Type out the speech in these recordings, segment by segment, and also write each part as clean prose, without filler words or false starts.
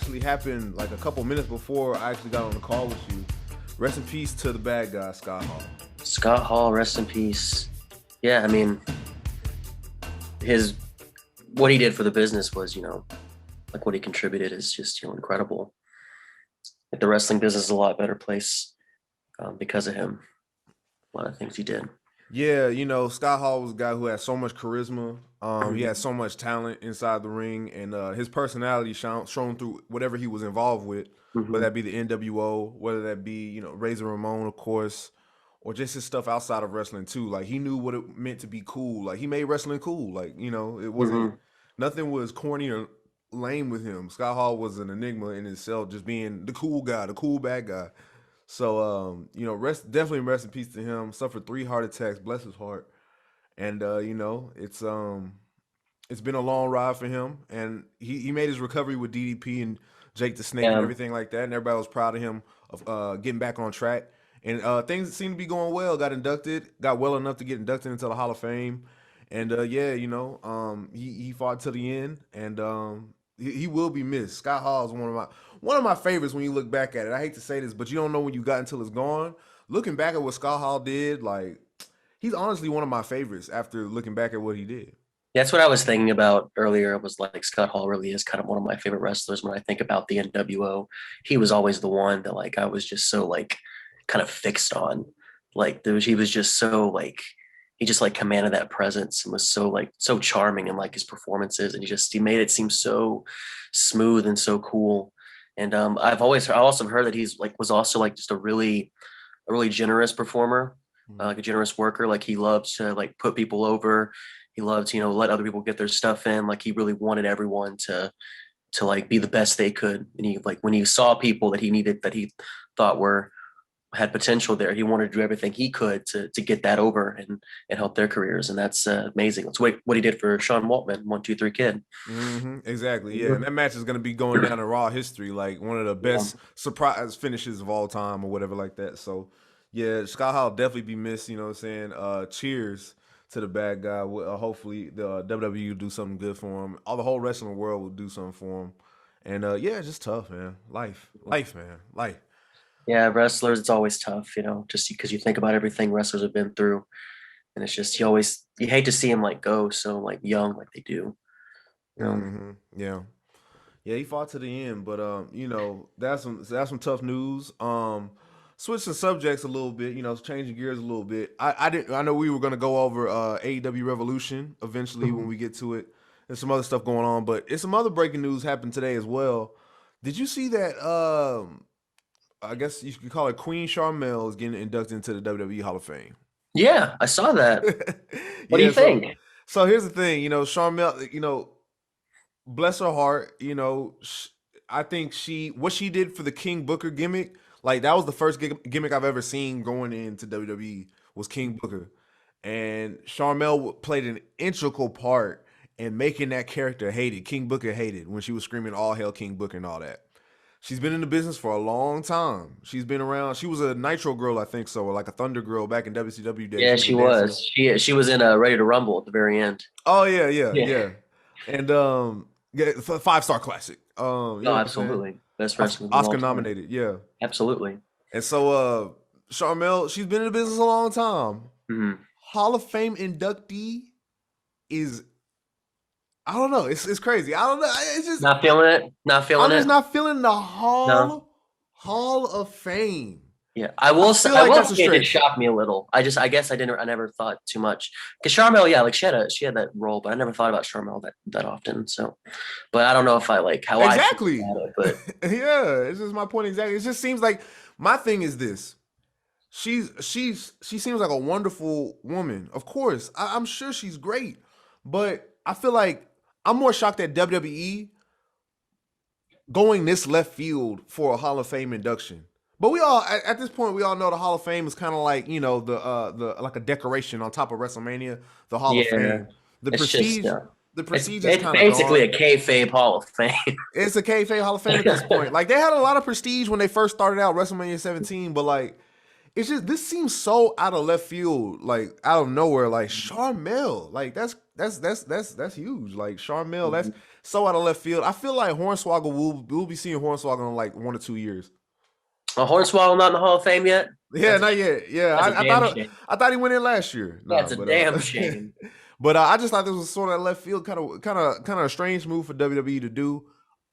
actually happened like a couple minutes before I actually got on the call with you. Rest in peace to the bad guy, Scott Hall. Scott Hall, rest in peace. Yeah, I mean, his what he did for the business was, like what he contributed is just, incredible. Like the wrestling business is a lot better place because of him. A lot of things he did. Yeah, Scott Hall was a guy who had so much charisma. He Mhm. had so much talent inside the ring, and his personality shown through whatever he was involved with, whether Mhm. that be the NWO, whether that be Razor Ramon, of course, or just his stuff outside of wrestling too. Like he knew what it meant to be cool. Like he made wrestling cool. Like it wasn't Mhm. nothing was corny or lame with him. Scott Hall was an enigma in itself, just being the cool guy, the cool bad guy. So definitely rest in peace to him. Suffered 3 heart attacks, bless his heart. And it's been a long ride for him. And he made his recovery with DDP and Jake the Snake and Yeah. everything like that. And everybody was proud of him of getting back on track. And things seem to be going well. Got well enough to get inducted into the Hall of Fame. And he fought to the end, and he will be missed. Scott Hall is one of my favorites when you look back at it. I hate to say this, but you don't know when you got until it's gone. Looking back at what Scott Hall did, like he's honestly one of my favorites after looking back at what he did. That's what I was thinking about earlier. It was like Scott Hall really is kind of one of my favorite wrestlers. When I think about the NWO, he was always the one that like I was just so like kind of fixed on. Like he was just so like he just like commanded that presence and was so like so charming in like his performances, and he made it seem so smooth and so cool. And I also heard that he's like was also like just a really generous performer, like a generous worker. Like he loved to like put people over. He loved to, let other people get their stuff in. Like he really wanted everyone to like be the best they could. And he like when he saw people that he needed that he thought had potential there, he wanted to do everything he could to get that over and help their careers. And that's amazing. That's what he did for Sean Waltman, 1-2-3 Kid. Exactly. Yeah, and Mhm. that match is gonna be going down in Raw history, like one of the Yeah. best surprise finishes of all time, or whatever like that. So, yeah, Scott Hall definitely be missed. You know what I'm saying? Cheers to the bad guy. Hopefully, the WWE will do something good for him. All the whole wrestling world will do something for him. And yeah, just tough, man. Life, man, life. Yeah, wrestlers, it's always tough, just because you think about everything wrestlers have been through. And it's just you hate to see him like go so like young like they do. You know? Yeah. Yeah, he fought to the end, but that's some tough news. Switching subjects a little bit, changing gears a little bit. I know we were gonna go over AEW Revolution eventually when Mhm. we get to it. There's some other stuff going on, but it's some other breaking news happened today as well. Did you see that? I guess you could call it Queen Charmel is getting inducted into the WWE Hall of Fame. Yeah, I saw that. What do you Yeah, so think? so here's the thing, Charmel, bless her heart, I think what she did for the King Booker gimmick, like that was the first gimmick I've ever seen going into WWE was King Booker, and Charmel played an integral part in making that character hated. King Booker hated when she was screaming "All hail King Booker" and all that. She's been in the business for a long time. She's been around. She was a Nitro girl, I think so, or like a Thunder girl back in WCW days. Yeah, She was a she dancer. was. She was in Ready to Rumble at the very end. Oh yeah, yeah, Yeah. yeah. And yeah, 5-star classic. You know No, what I'm saying? absolutely. Best wrestler of all Oscar time. nominated, yeah. Absolutely. And so Charmel, she's been in the business a long time. Mhm. Hall of Fame inductee is I don't know. It's crazy. I don't know. It's just Not feeling it. Not feeling I'm just it. not feeling the No. Hall of Fame. Yeah, I feel I like will that's a say it did stretch. shock me a little. I guess I never thought too much because Charmel, yeah, like she had that role, but I never thought about Charmel that often. So, but I don't know if I like how I feel Exactly. about it. But Yeah, it's just my point exactly. It just seems like my thing is this. She seems like a wonderful woman. Of course, I'm sure she's great, but I feel like I'm more shocked at WWE going this left field for a Hall of Fame induction. But we all at this point we all know the Hall of Fame is kind of like the like a decoration on top of WrestleMania. The Hall of yeah, Fame, the it's just prestige, the it's prestige is it's kind of basically gone. a kayfabe Hall of Fame. It's a kayfabe Hall of Fame at this point. Like they had a lot of prestige when they first started out WrestleMania 17, but like it's just this seems so out of left field, like out of nowhere. Like Charmel, like that's huge. Like Charmel, that's Mhm. so out of left field. I feel like Hornswoggle we'll be seeing Hornswoggle in like 1 or 2 years. Hornswoggle not in the Hall of Fame yet? Yeah, That's a not yet. Yeah, that's a damn shame. I thought he went in last year. Nah, That's a but damn shame. but I just thought this was sort of left field, kind of a strange move for WWE to do.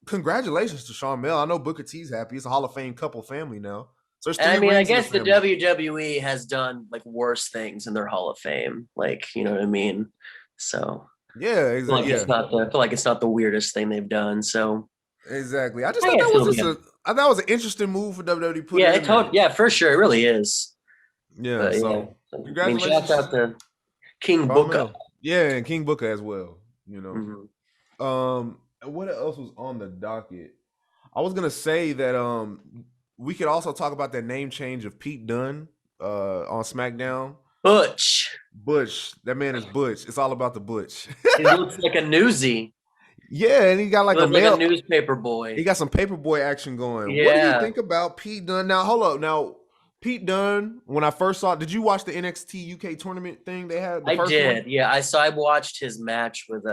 Congratulations to Shawn Mel. I know Booker T's happy. It's a Hall of Fame couple family now. So there's And I three mean, I rings in the guess the family. WWE has done like worse things in their Hall of Fame. Like, you know what I mean? So Yeah, I feel like yeah, I feel like it's not the weirdest thing they've done. So exactly. I just I thought guess that was it'll just be a. I thought it was an interesting move for WWE to put yeah, it in there. yeah, for sure. It really is. Yeah. But yeah. So I mean, shouts congratulations, out to King Shawn Booker. Mel. Yeah, and King Booker as well. You know. Mhm. What else was on the docket? I was gonna say that we could also talk about that name change of Pete Dunne on SmackDown. Butch. Butch, that man is Butch. It's all about the Butch. He looks like a newsie. Yeah, and he got He like a looks like a mail. newspaper He boy. got some paperboy action going. What do you Yeah, think about Pete Dunne? Now, hold up. Now, Pete Dunne, when I first saw, did you watch the NXT UK tournament thing they had, the I first one? did. Yeah, I watched his match with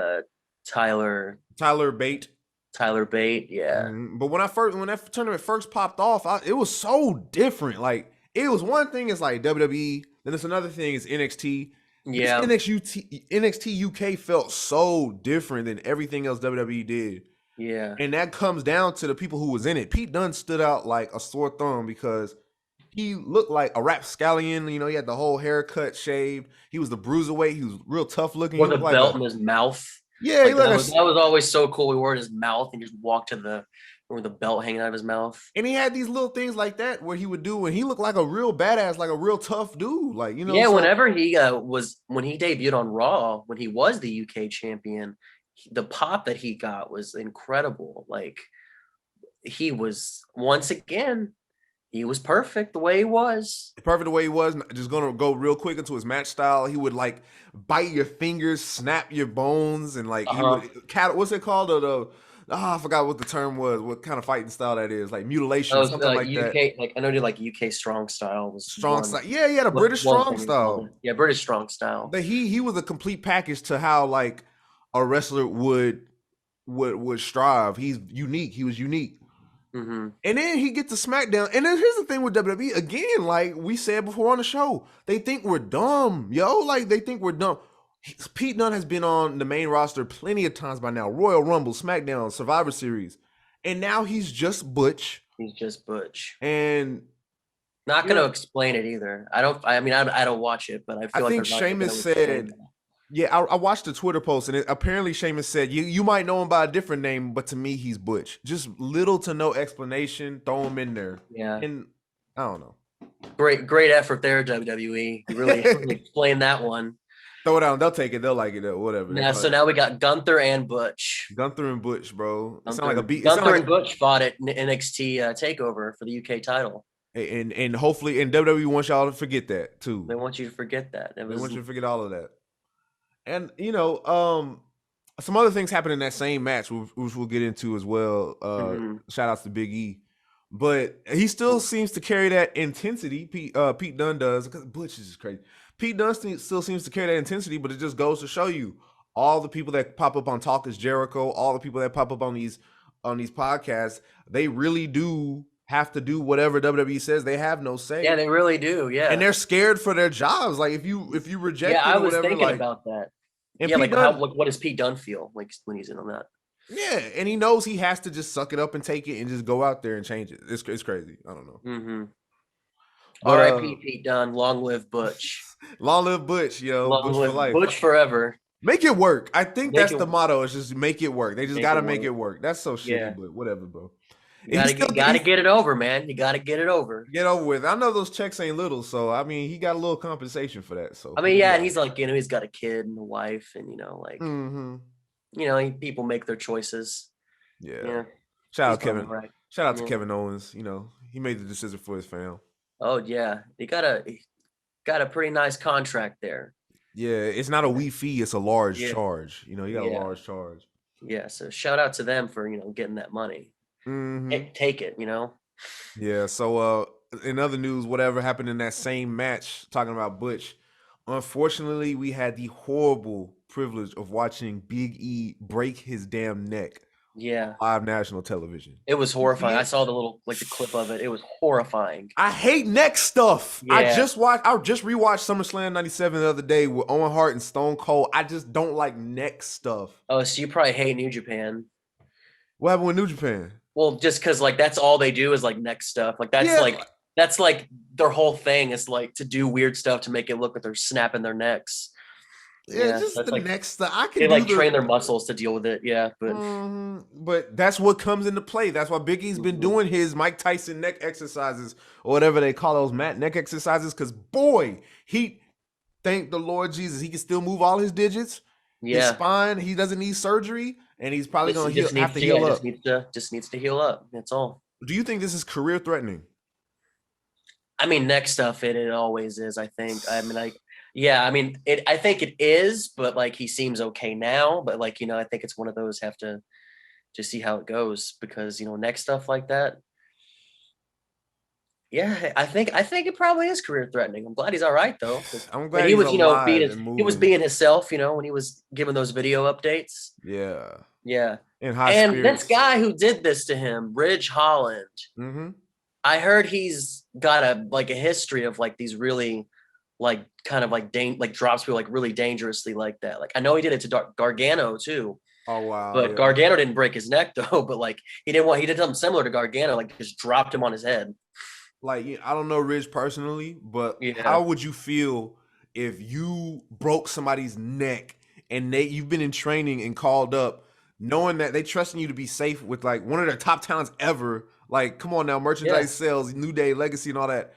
Tyler Tyler Bate. Tyler Bate. Yeah. But when that tournament first popped off, it was so different. Like it was one thing is like WWE, then it's another thing is NXT. This Yeah. NXT UK felt so different than everything else WWE did. Yeah. And that comes down to the people who was in it. Pete Dunne stood out like a sore thumb because he looked like a rapscallion. You know, he had the whole haircut shaved. He was the bruiserweight. He was real tough looking. He Wore the looked like belt a in his mouth. yeah. He Like looked that was always so cool. He wore it in his mouth and just walked to the with the belt hanging out of his mouth. and he had these little things like that where he would do, and he looked like a real badass, like a real tough dude. Like you know, Yeah, so whenever he when he debuted on Raw, when he was the UK champion, the pop that he got was incredible. Like he was once again, he was perfect the way he was. perfect the way he was. Just gonna go real quick into his match style. He would like bite your fingers, snap your bones, and like he Uh-huh. would what's it called? I forgot what the term was. What kind of fighting style that is? Like mutilation, Those something like that. UK, like I know, like UK strong style was Strong one style. Yeah, he had a British one strong thing he called style. it. Yeah, British strong style. But he was a complete package to how like a wrestler would strive. He's unique. He was unique. Mm-hmm. And then he gets to SmackDown. And then here's the thing with WWE. Again, like we said before on the show, they think we're dumb, yo. Like they think we're dumb. Pete Dunne has been on the main roster plenty of times by now. Royal Rumble, SmackDown, Survivor Series. And now he's just Butch. He's just Butch. And Not going to explain it either. I don't. I mean, I don't watch it, but I feel I like think they're not gonna Sheamus explain said, that. yeah, I watched the Twitter post, and apparently Sheamus said, you might know him by a different name, but to me, he's Butch. Just little to no explanation. Throw him in there. Yeah. And I don't know. Great effort there, WWE. You really explained that one. Throw it out. They'll take it. They'll like it. Whatever. Yeah. So now we got Gunther and Butch. Gunther and Butch, bro. It sound like a beat. Gunther and Butch fought at NXT Takeover for the UK title. And hopefully, and WWE wants y'all to forget that too. They want you to forget that. They want you to forget all of that. And you know, some other things happened in that same match, which we'll get into as well. Shout outs to Big E, but he still seems to carry that intensity. Pete Dunne does, because Butch is just crazy. Pete Dunne still seems to carry that intensity, but it just goes to show you all the people that pop up on Talk is Jericho, all the people that pop up on these podcasts, they really do have to do whatever WWE says. They have no say. Yeah, they really do. Yeah, and they're scared for their jobs. Like if you reject, yeah, I was whatever, thinking like, about that. And yeah, Pete like Dunne, what does Pete Dunne feel like when he's in on that? Yeah, and he knows he has to just suck it up and take it and just go out there and change it. It's crazy. I don't know. Mm-hmm. R.I.P. Pete Dunne. Long live Butch. Long live Butch, yo. Long Butch live for life. Butch forever. Make it work. I think that's the motto. Is just make it work. They just gotta make it work. That's so shitty, but whatever, bro. You gotta get it over, man. You gotta get it over. Get over with. I know those checks ain't little, so I mean, he got a little compensation for that. So I mean, yeah, and he's like, he's got a kid and a wife, and like, people make their choices. Yeah. Shout out Kevin. Right. Shout out to Kevin Owens. He made the decision for his fam. Oh yeah, he got a pretty nice contract there. Yeah, it's not a wee fee; it's a large charge. He got a large charge. Yeah, so shout out to them for getting that money. Take it. Yeah. So in other news, whatever happened in that same match, talking about Butch. Unfortunately, we had the horrible privilege of watching Big E break his damn neck Yeah. on live national television. It was You see horrifying. I it? saw the little like the clip of it. It was horrifying. I hate neck stuff. Yeah. I just rewatched SummerSlam 97 the other day with Owen Hart and Stone Cold. I just don't like neck stuff. Oh, so you probably hate New Japan. What happened with New Japan? Well, just because like that's all they do is like neck stuff. Like Yeah, that's like their whole thing is like to do weird stuff to make it look like they're snapping their necks. yeah, Yeah, just that's the like neck stuff. I can they do like train the their muscles to deal with it. Yeah, but but that's what comes into play. That's why Big E's been doing his Mike Tyson neck exercises or whatever they call those mat neck exercises. Because boy, he thank the Lord Jesus, he can still move all his digits, his yeah, spine. He doesn't need surgery, and he's probably just, gonna he just have needs to to yeah, heal up. just needs to heal up. That's all. Do you think this is career threatening? I mean, neck stuff it always is. I think. I mean, like yeah, I mean it. I think it is, but like he seems okay now. But like I think it's one of those have to just see how it goes because neck stuff like that. Yeah, I think it probably is career threatening. I'm glad he's all right though. 'Cause I'm when glad he he's was, being alive and he was moving. being himself, when he was giving those video updates. Yeah, Yeah. in high And this spirits. guy who did this to him, Ridge Holland, Mm-hmm. I heard he's got a history of like these really like kind of like like drops people like really dangerously like that. Like I know he did it to Gargano too, Oh wow, but yeah. Gargano didn't break his neck though. But like he did something similar to Gargano, like just dropped him on his head. Like I don't know Ridge personally, but Yeah. how would you feel if you broke somebody's neck and you've been in training and called up, knowing that they trusting you to be safe with like one of their top talents ever? Like, come on now, Yeah. merchandise sales, New Day legacy, and all that.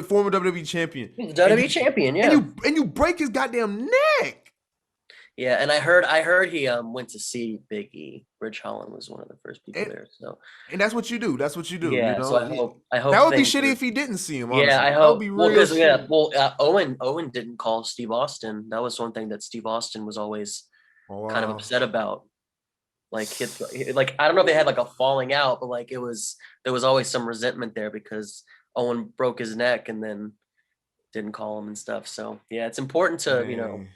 Former WWE champion, He's a WWE champion, and yeah. you break his goddamn neck. Yeah, and I heard he went to see Big E. Rich Holland was one of the first people And, there. So and that's what you do. That's what you do. You yeah, so know, I hope that would be things shitty are if he didn't see him. yeah, Honestly, I that would hope be well real because yeah, shitty. well Owen didn't call Steve Austin. That was one thing that Steve Austin was always Oh kind of wow. upset about. Like like I don't know if they had like a falling out, but like there was always some resentment there because Owen broke his neck and then didn't call him and stuff. So yeah, it's important to Dang.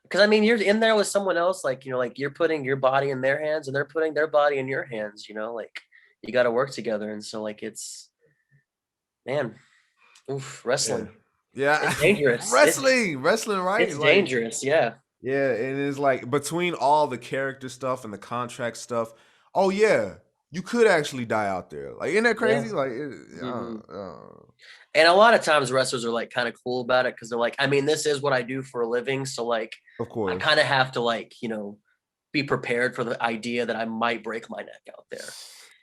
because I mean you're in there with someone else, like like you're putting your body in their hands and they're putting their body in your hands. Like you got to work together, and so like it's man, oof, Yeah. wrestling. Yeah. It's dangerous. Wrestling, right? It's Like, dangerous. Yeah. yeah, and it's like between all the character stuff and the contract stuff, oh yeah, you could actually die out there. Like, isn't that Yeah. crazy? Like, hmm And a lot of times wrestlers are like kind of cool about it because they're like, I mean, this is what I do for a living. So like of I course. kind of have to like, be prepared for the idea that I might break my neck out there.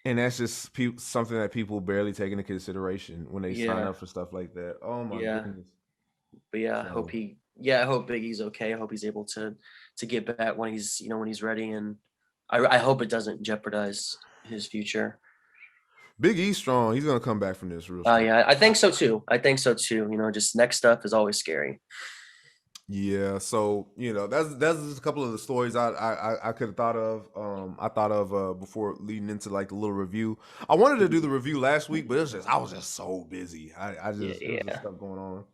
And that's just something that people barely take into consideration when they sign Yeah. up for stuff like that. Oh my Yeah. goodness. But yeah, So I hope Biggie's okay. I hope he's able to get back when he's, when he's ready. And I hope it doesn't jeopardize his future. Big E's strong. He's gonna come back from this real strong. Yeah, I think so too. Just neck stuff is always scary. Yeah, so that's just a couple of the stories I could have thought of. I thought of before leading into like the little review. I wanted to do the review last week, but I was just so busy. I Yeah, just it was just yeah. stuff going on.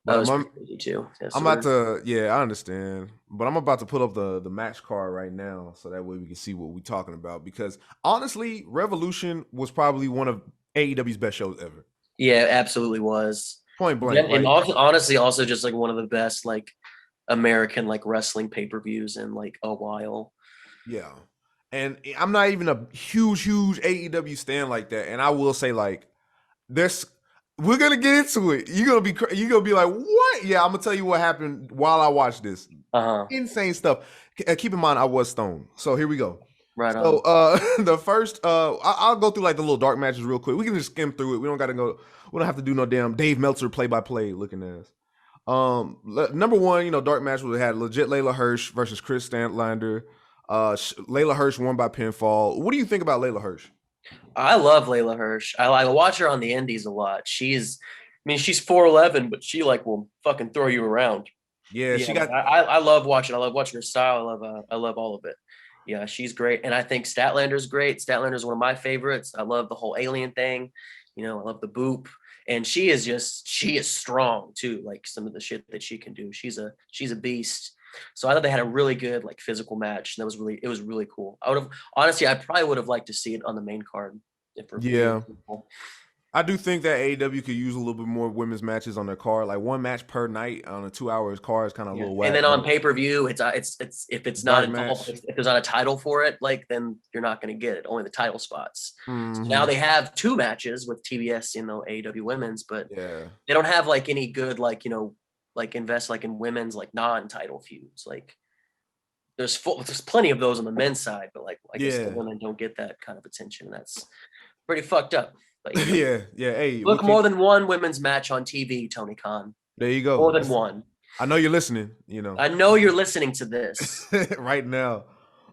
I But was pretty busy too. Yeah, I'm about to yeah, I understand. But I'm about to put up the match card right now so that way we can see what we're talking about. Because honestly, Revolution was probably one of AEW's best shows ever. yeah, absolutely was. Point blank. And Like also, honestly, also just like one of the best like American like wrestling pay-per-views in like a while. yeah. And I'm not even a huge AEW stan like that. And I will say like there's we're gonna get into it. You're gonna be like, what? Yeah, I'm gonna tell you what happened while I watch this. Uh-huh. Insane stuff. Keep in mind, I was stoned. So here we go. Right So on. the first I'll go through like the little dark matches real quick. We can just skim through it. We don't have to do no damn Dave Meltzer play-by-play looking ass. Number one, dark match we had legit Layla Hirsch versus Chris Statlander. Layla Hirsch won by pinfall. What do you think about Layla Hirsch? I love Layla Hirsch. I watch her on the indies a lot. She's 4'11", but she like will fucking throw you around. Yeah, she got. I love watching. I love watching her style. I love all of it. Yeah, she's great, and I think Statlander's great. Statlander's one of my favorites. I love the whole alien thing. I love the boop. And she is strong too. Like some of the shit that she can do. She's a beast. So I thought they had a really good like physical match. And it was really cool. I probably would have liked to see it on the main card if we're being Yeah. truthful. I do think that AEW could use a little bit more women's matches on their card. Like one match per night on a 2 hours card is kind of a Yeah. little And whack. then on pay-per-view, it's if it's not Dark involved, match. if there's not a title for it, like then you're not going to get it. Only the title spots. So now Hmm. they have two matches with TBS, AEW women's, but Yeah. they don't have like any good like invest like in women's like non-title feuds. Like there's plenty of those on the men's side, but like I guess the Yeah. women don't get that kind of attention. That's pretty fucked up. But Yeah. Yeah. Hey, we look, can. more than one women's match on TV, Tony Khan. There you go. More than one. I know you're listening. I know you're listening to this. Right now.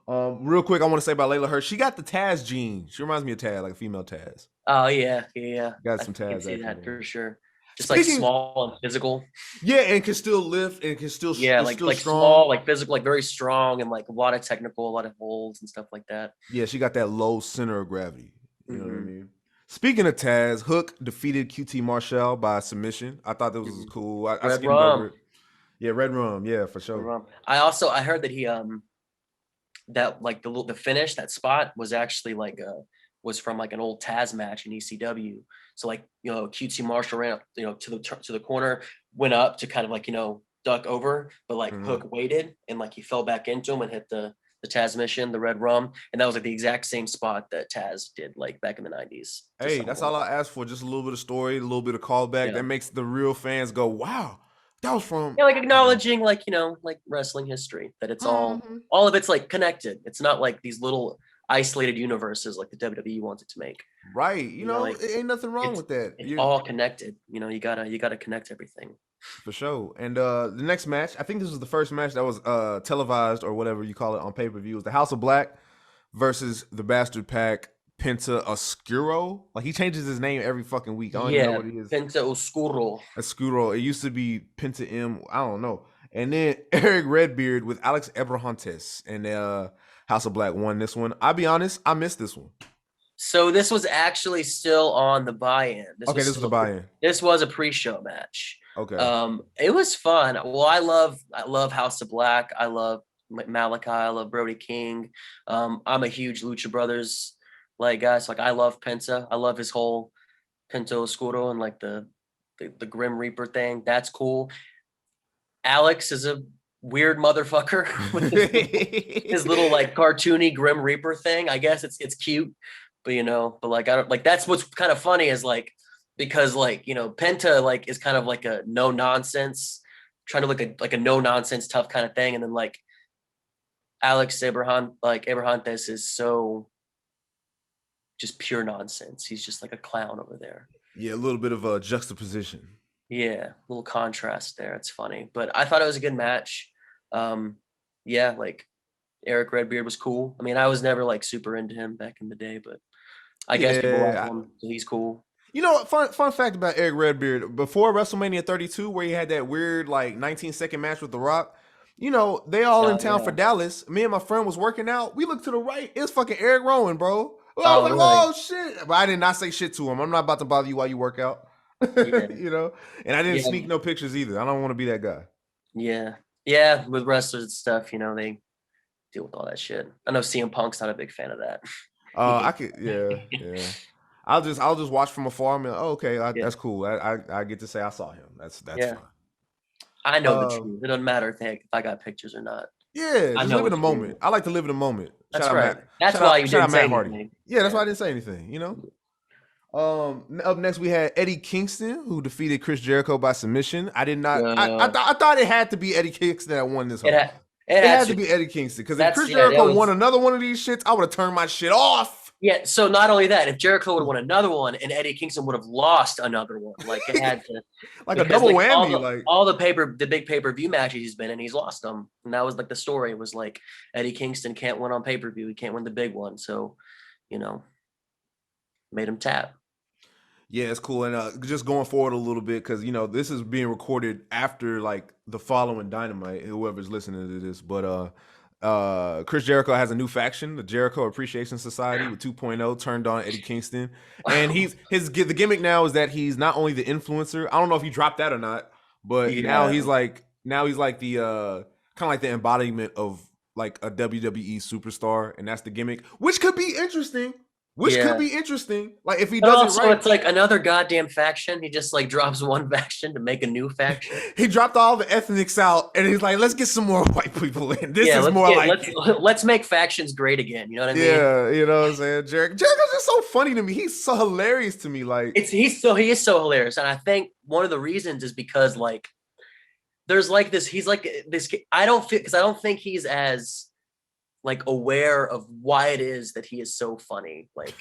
Real quick, I want to say about Layla Hirsch. She got the Taz gene. She reminds me of Taz, like a female Taz. Oh yeah. Got some I can Taz see action that in for her. sure. Just like Speaking, small and physical. yeah, and can still lift and can still Yeah, is like still strong. small, like physical, like very strong, and like a lot of technical, a lot of holds and stuff like that. Yeah, she got that low center of gravity. You know what I Mhm. mean? Speaking of Taz, Hook defeated QT Marshall by submission. I thought this was Mhm. cool. I Red skimmed over it. Rum. Yeah, Red Rum. Yeah, for Red sure. Rum. I heard that he that like the finish, that spot was actually like was from like an old Taz match in ECW. So like QT Marshall ran up to the corner, went up to kind of like duck over, but like Mhm. Hook waited and like he fell back into him and hit the Taz mission, the Red Rum, and that was like the exact same spot that Taz did like back in the 90s. Hey, that's all I asked for. Just a little bit of story, a little bit of callback. Yeah. That makes the real fans go, "Wow, that was from." Yeah, like acknowledging like like wrestling history, that it's all Mhm. of it's like connected. It's not like these little isolated universes like the WWE wants it to make. Right. Like It ain't nothing wrong it's with that. it's all connected. You gotta connect everything. For sure. And the next match, I think this was the first match that was televised or whatever you call it on pay-per-view, was the House of Black versus the Bastard Pack Penta Oscuro. Like he changes his name every fucking week. I don't even know what he is. Penta Oscuro. Oscuro. It used to be Penta M. I don't know. And then Eric Redbeard with Alex Abrahantes and House of Black won this one. I'll be honest, I missed this one. So this was actually still on the buy-in. This was the buy-in. This was a pre-show match. Okay. It was fun. Well, I love House of Black. I love Malachi. I love Brody King. I'm a huge Lucha Brothers like guy. So like I love Penta. I love his whole Penta Oscuro and like the Grim Reaper thing. That's cool. Alex is a weird motherfucker with his little like cartoony Grim Reaper thing. I guess it's cute, but like I don't like that's what's kind of funny is like because like Penta like is kind of like a no nonsense, trying to look like a no nonsense tough kind of thing, and then like Alex Abrahantes is so just pure nonsense. He's just like a clown over there. Yeah, a little bit of a juxtaposition. Yeah, a little contrast there. It's funny, but I thought it was a good match. Yeah, like Eric Redbeard was cool. I mean, I was never like super into him back in the day, but I guess people like him, so he's cool. Fun fact about Eric Redbeard, before WrestleMania 32, where he had that weird like 19-second match with The Rock, they all in town for Dallas. Me and my friend was working out. We looked to the right. It's fucking Eric Rowan, bro. I was like, really? oh shit. But I did not say shit to him. I'm not about to bother you while you work out. Yeah. And I didn't sneak no pictures either. I don't want to be that guy. Yeah. With wrestlers and stuff, they deal with all that shit. I know CM Punk's not a big fan of that. I could, yeah. I'll just watch from afar and be like, oh, okay, that's cool. I get to say I saw him. That's fine. I know the truth. It doesn't matter if I got pictures or not. Yeah, just live in the moment. I like to live in the moment. That's right. That's why you didn't say anything. Yeah, that's why I didn't say anything. Up next we had Eddie Kingston, who defeated Chris Jericho by submission. I did not. I thought it had to be Eddie Kingston that won this. It had to be Eddie Kingston, because if Chris Jericho won another one of these shits, I would have turned my shit off. Yeah, so not only that, if Jericho would have won another one and Eddie Kingston would have lost another one, like it had to like a double whammy. All the big pay-per-view matches he's been in, he's lost them. And that was like the story. It was like Eddie Kingston can't win on pay-per-view, he can't win the big one. So, made him tap. Yeah, it's cool. And just going forward a little bit, because this is being recorded after like the following Dynamite, whoever's listening to this. But Chris Jericho has a new faction, the Jericho Appreciation Society with 2.0 turned on Eddie Kingston, and the gimmick now is that he's not only the influencer. I don't know if he dropped that or not, but Yeah. now he's like the kind of like the embodiment of like a WWE superstar, and that's the gimmick, which could be interesting. Which could Yeah. be interesting. Like if he But does it also, right, it's like another goddamn faction. He just like drops one faction to make a new faction. he dropped all the ethnics out, and he's like, let's get some more white people in. This Yeah, is more like it. let's make factions great again. You know what I mean? Yeah, you know what I'm saying? Jericho's just so funny to me. He's so hilarious to me. Like, He is so hilarious, and I think one of the reasons is because like there's like this. He's like this. I don't feel because I don't think he's as like aware of why it is that he is so funny. Like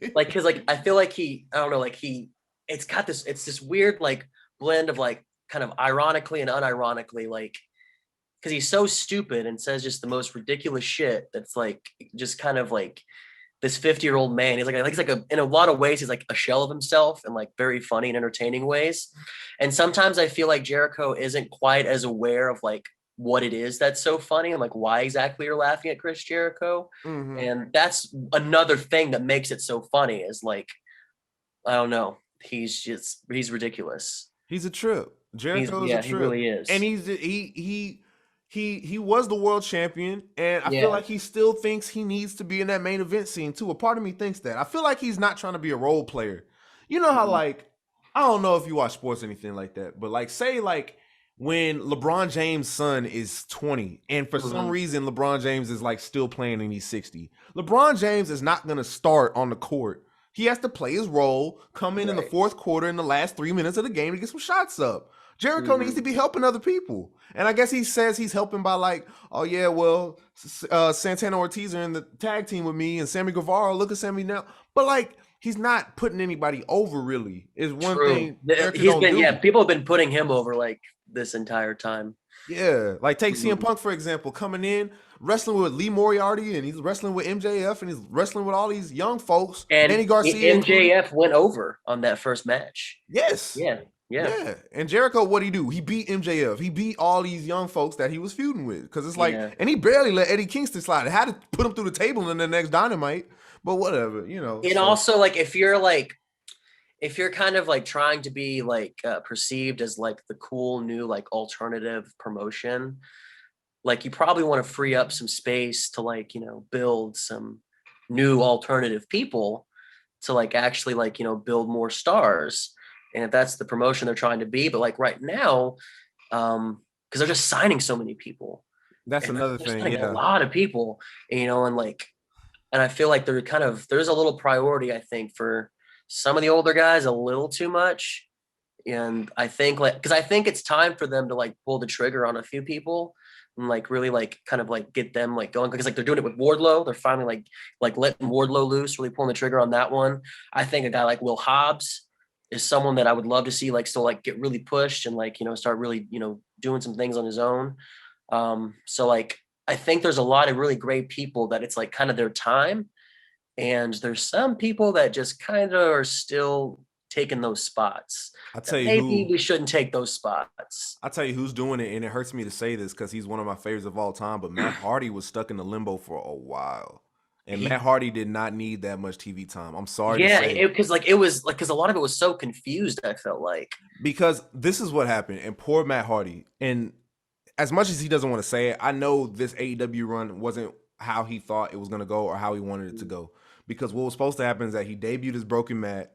because like I feel like I don't know, like it's this weird like blend of like kind of ironically and unironically, like because he's so stupid and says just the most ridiculous shit that's like just kind of like this 50-year-old man. He's like in a lot of ways he's like a shell of himself in like very funny and entertaining ways. And sometimes I feel like Jericho isn't quite as aware of like what it is that's so funny and like why exactly you're laughing at Chris Jericho. mm-hmm. And that's another thing that makes it so funny is like I don't know, he's ridiculous. He's a trip. Jericho is a trip. He really is. And he was the world champion, and I feel like he still thinks he needs to be in that main event scene too. A part of me thinks that. I feel like he's not trying to be a role player. You know how like I don't know if you watch sports or anything like that, but like say like when LeBron James' son is 20, and for some reason LeBron James is like still playing and he's 60. LeBron James is not gonna start on the court. He has to play his role, come in the fourth quarter in the last 3 minutes of the game to get some shots up. Jericho needs to be helping other people. And I guess he says he's helping by like, oh yeah, well, Santana Ortiz are in the tag team with me and Sammy Guevara, look at Sammy now. But like, he's not putting anybody over really, is one thing. People have been putting him over like this entire time. Yeah, like take CM Punk, for example, coming in, wrestling with Lee Moriarty, and he's wrestling with MJF, and he's wrestling with all these young folks. And Danny Garcia. MJF went over on that first match. Yes. Yeah. And Jericho, what'd he do? He beat MJF. He beat all these young folks that he was feuding with. Because it's like, and he barely let Eddie Kingston slide. It had to put him through the table in the next Dynamite. But whatever, you know. And also, like, if you're kind of like trying to be like perceived as like the cool new like alternative promotion, like you probably want to free up some space to like, you know, build some new alternative people to like actually like, you know, build more stars. And if that's the promotion they're trying to be, but like right now, because they're just signing so many people. That's another thing. Yeah, a lot of people, you know, and I feel like there's a little priority, I think, for some of the older guys, a little too much. And I think because I think it's time for them to like pull the trigger on a few people and like really like kind of like get them like going, because like they're doing it with Wardlow. They're finally like letting Wardlow loose, really pulling the trigger on that one. I think a guy like Will Hobbs is someone that I would love to see like still like get really pushed and like, you know, start really, you know, doing some things on his own. So like I think there's a lot of really great people that it's like kind of their time. And there's some people that just kind of are still taking those spots. I'll tell you maybe we shouldn't take those spots. I'll tell you who's doing it, and it hurts me to say this because he's one of my favorites of all time, but Matt Hardy was stuck in the limbo for a while. And Matt Hardy did not need that much TV time. I'm sorry to say. Because a lot of it was so confused, I felt like. Because this is what happened, and poor Matt Hardy. And as much as he doesn't want to say it, I know this AEW run wasn't how he thought it was going to go or how he wanted it to go. Because what was supposed to happen is that he debuted his broken mat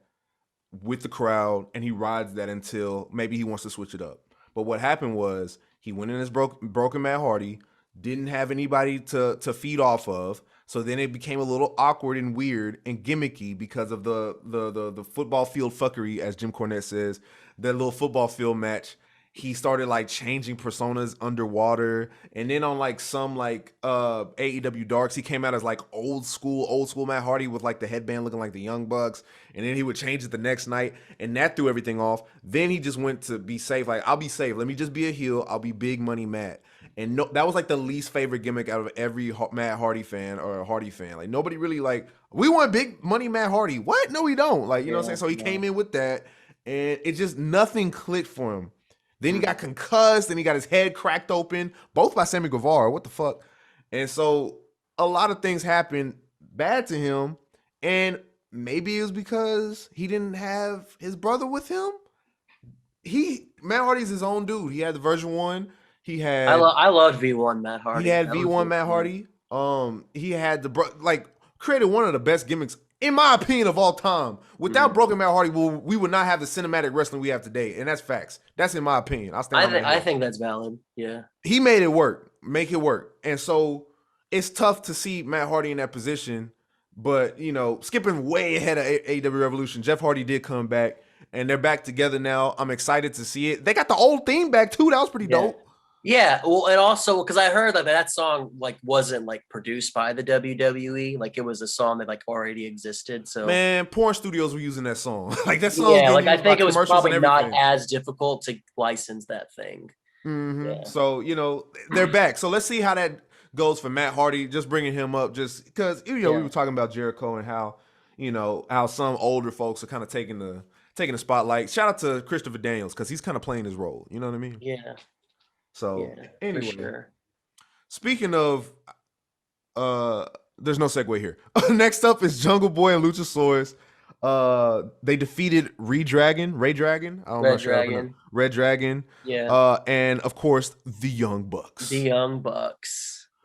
with the crowd, and he rides that until maybe he wants to switch it up. But what happened was he went in as broken Matt Hardy, didn't have anybody to feed off of. So then it became a little awkward and weird and gimmicky because of the football field fuckery, as Jim Cornette says, that little football field match. He started like changing personas underwater, and then on like some like AEW Darks, he came out as like old school Matt Hardy with like the headband looking like the Young Bucks, and then he would change it the next night, and that threw everything off. Then he just went to be safe, like I'll be safe. Let me just be a heel. I'll be Big Money Matt. And no, that was like the least favorite gimmick out of every Matt Hardy fan or a Hardy fan. Like nobody really like, we want Big Money Matt Hardy. What? No, we don't. Like, you know what I'm saying? So he came in with that, and it just nothing clicked for him. Then he got concussed, then he got his head cracked open, both by Sammy Guevara. What the fuck? And so a lot of things happened bad to him. And maybe it was because he didn't have his brother with him. Matt Hardy's his own dude. He had the version 1. He had I loved V1 Matt he Hardy. had That was V1 Matt yeah. Hardy. He had created one of the best gimmicks, in my opinion, of all time. Without Broken Matt Hardy, we would not have the cinematic wrestling we have today, and that's facts. That's in my opinion. I stand on that. I think that's valid. Yeah. He made it work, make it work, and so it's tough to see Matt Hardy in that position. But skipping way ahead of AEW Revolution, Jeff Hardy did come back, and they're back together now. I'm excited to see it. They got the old theme back too. That was pretty dope. Yeah, well, and also because I heard that song wasn't produced by the WWE, it was a song that already existed. So man, porn studios were using that song. That song. Yeah, I think it was probably not as difficult to license that thing. Mm-hmm. Yeah. So they're back. So let's see how that goes for Matt Hardy. Just bringing him up, just because we were talking about Jericho and how some older folks are kind of taking the spotlight. Shout out to Christopher Daniels because he's kind of playing his role. You know what I mean? Yeah. So anyway, for sure. Speaking of, there's no segue here. Next up is Jungle Boy and Luchasaurus. They defeated Ray Dragon. I don't know. Red Dragon. Yeah. And of course the Young Bucks.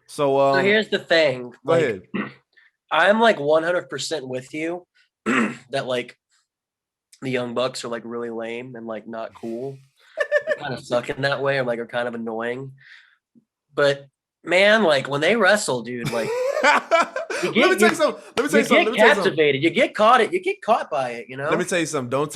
So here's the thing. Go ahead. I'm 100% with you that the Young Bucks are really lame and not cool. Kind of suck in that way, or are kind of annoying. But man, when they wrestle, dude, let me tell you something. You get captivated. You get caught by it. Let me tell you something. Don't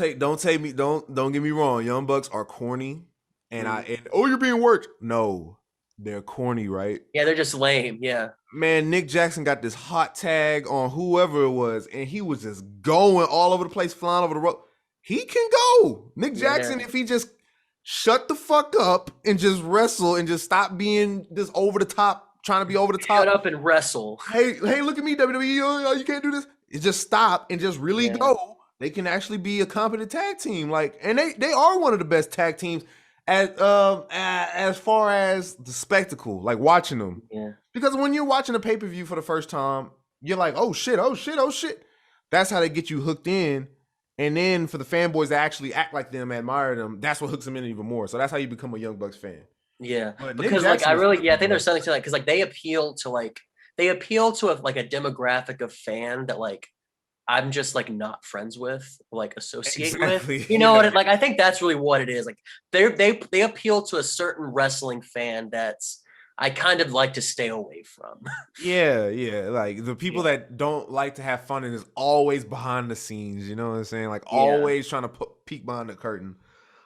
get me wrong. Young Bucks are corny, and you're being worked. No, they're corny, right? Yeah, they're just lame. Yeah. Man, Nick Jackson got this hot tag on whoever it was, and he was just going all over the place, flying over the rope. He can go. Nick Jackson, if he just shut the fuck up and just wrestle and just stop being this over the top, trying to be over the top. Shut up and wrestle. Hey, look at me, WWE. You can't do this. It just stop and just really go. They can actually be a competent tag team. And they are one of the best tag teams as far as the spectacle, watching them. Yeah. Because when you're watching a pay-per-view for the first time, you're like, oh shit. That's how they get you hooked in. And then for the fanboys that actually act like them, admire them, that's what hooks them in even more. So that's how you become a Young Bucks fan. Yeah, because I think there's something to that, because they appeal to a demographic of fan that I'm just not friends with, associate with. You know what? I think that's really what it is. They appeal to a certain wrestling fan that's I kind of like to stay away from. Yeah. The people that don't like to have fun and is always behind the scenes, you know what I'm saying? Always trying to peek behind the curtain.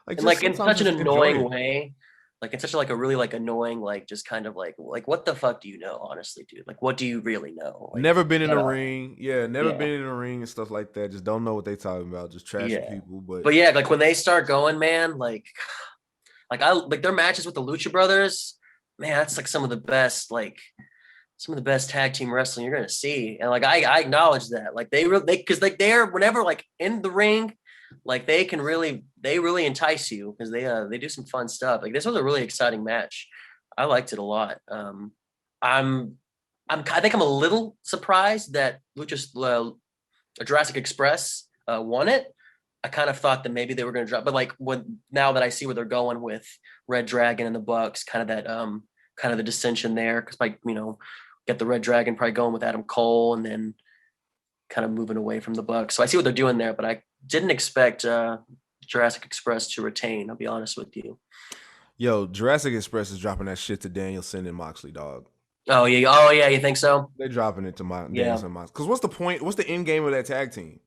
In such an annoying way. In such a really annoying, just kind of what the fuck do you know, honestly, dude? What do you really know? Never been in a ring. Yeah, never been in a ring and stuff like that. Just don't know what they talking about. Just trashing people. But yeah, when they start going, man, their matches with the Lucha Brothers, man, that's some of the best tag team wrestling you're gonna see. And I acknowledge that. They're whenever in the ring, they really entice you because they do some fun stuff. This was a really exciting match. I liked it a lot. I think I'm a little surprised that Jurassic Express won it. I kind of thought that maybe they were going to drop, but now that I see where they're going with Red Dragon and the Bucks, kind of the dissension there, because get the Red Dragon probably going with Adam Cole and then kind of moving away from the Bucks. So I see what they're doing there, but I didn't expect Jurassic Express to retain. I'll be honest with you. Yo, Jurassic Express is dropping that shit to Danielson and Moxley, dog. Oh yeah, you think so? They're dropping it to Danielson and Moxley. Because what's the point? What's the end game of that tag team?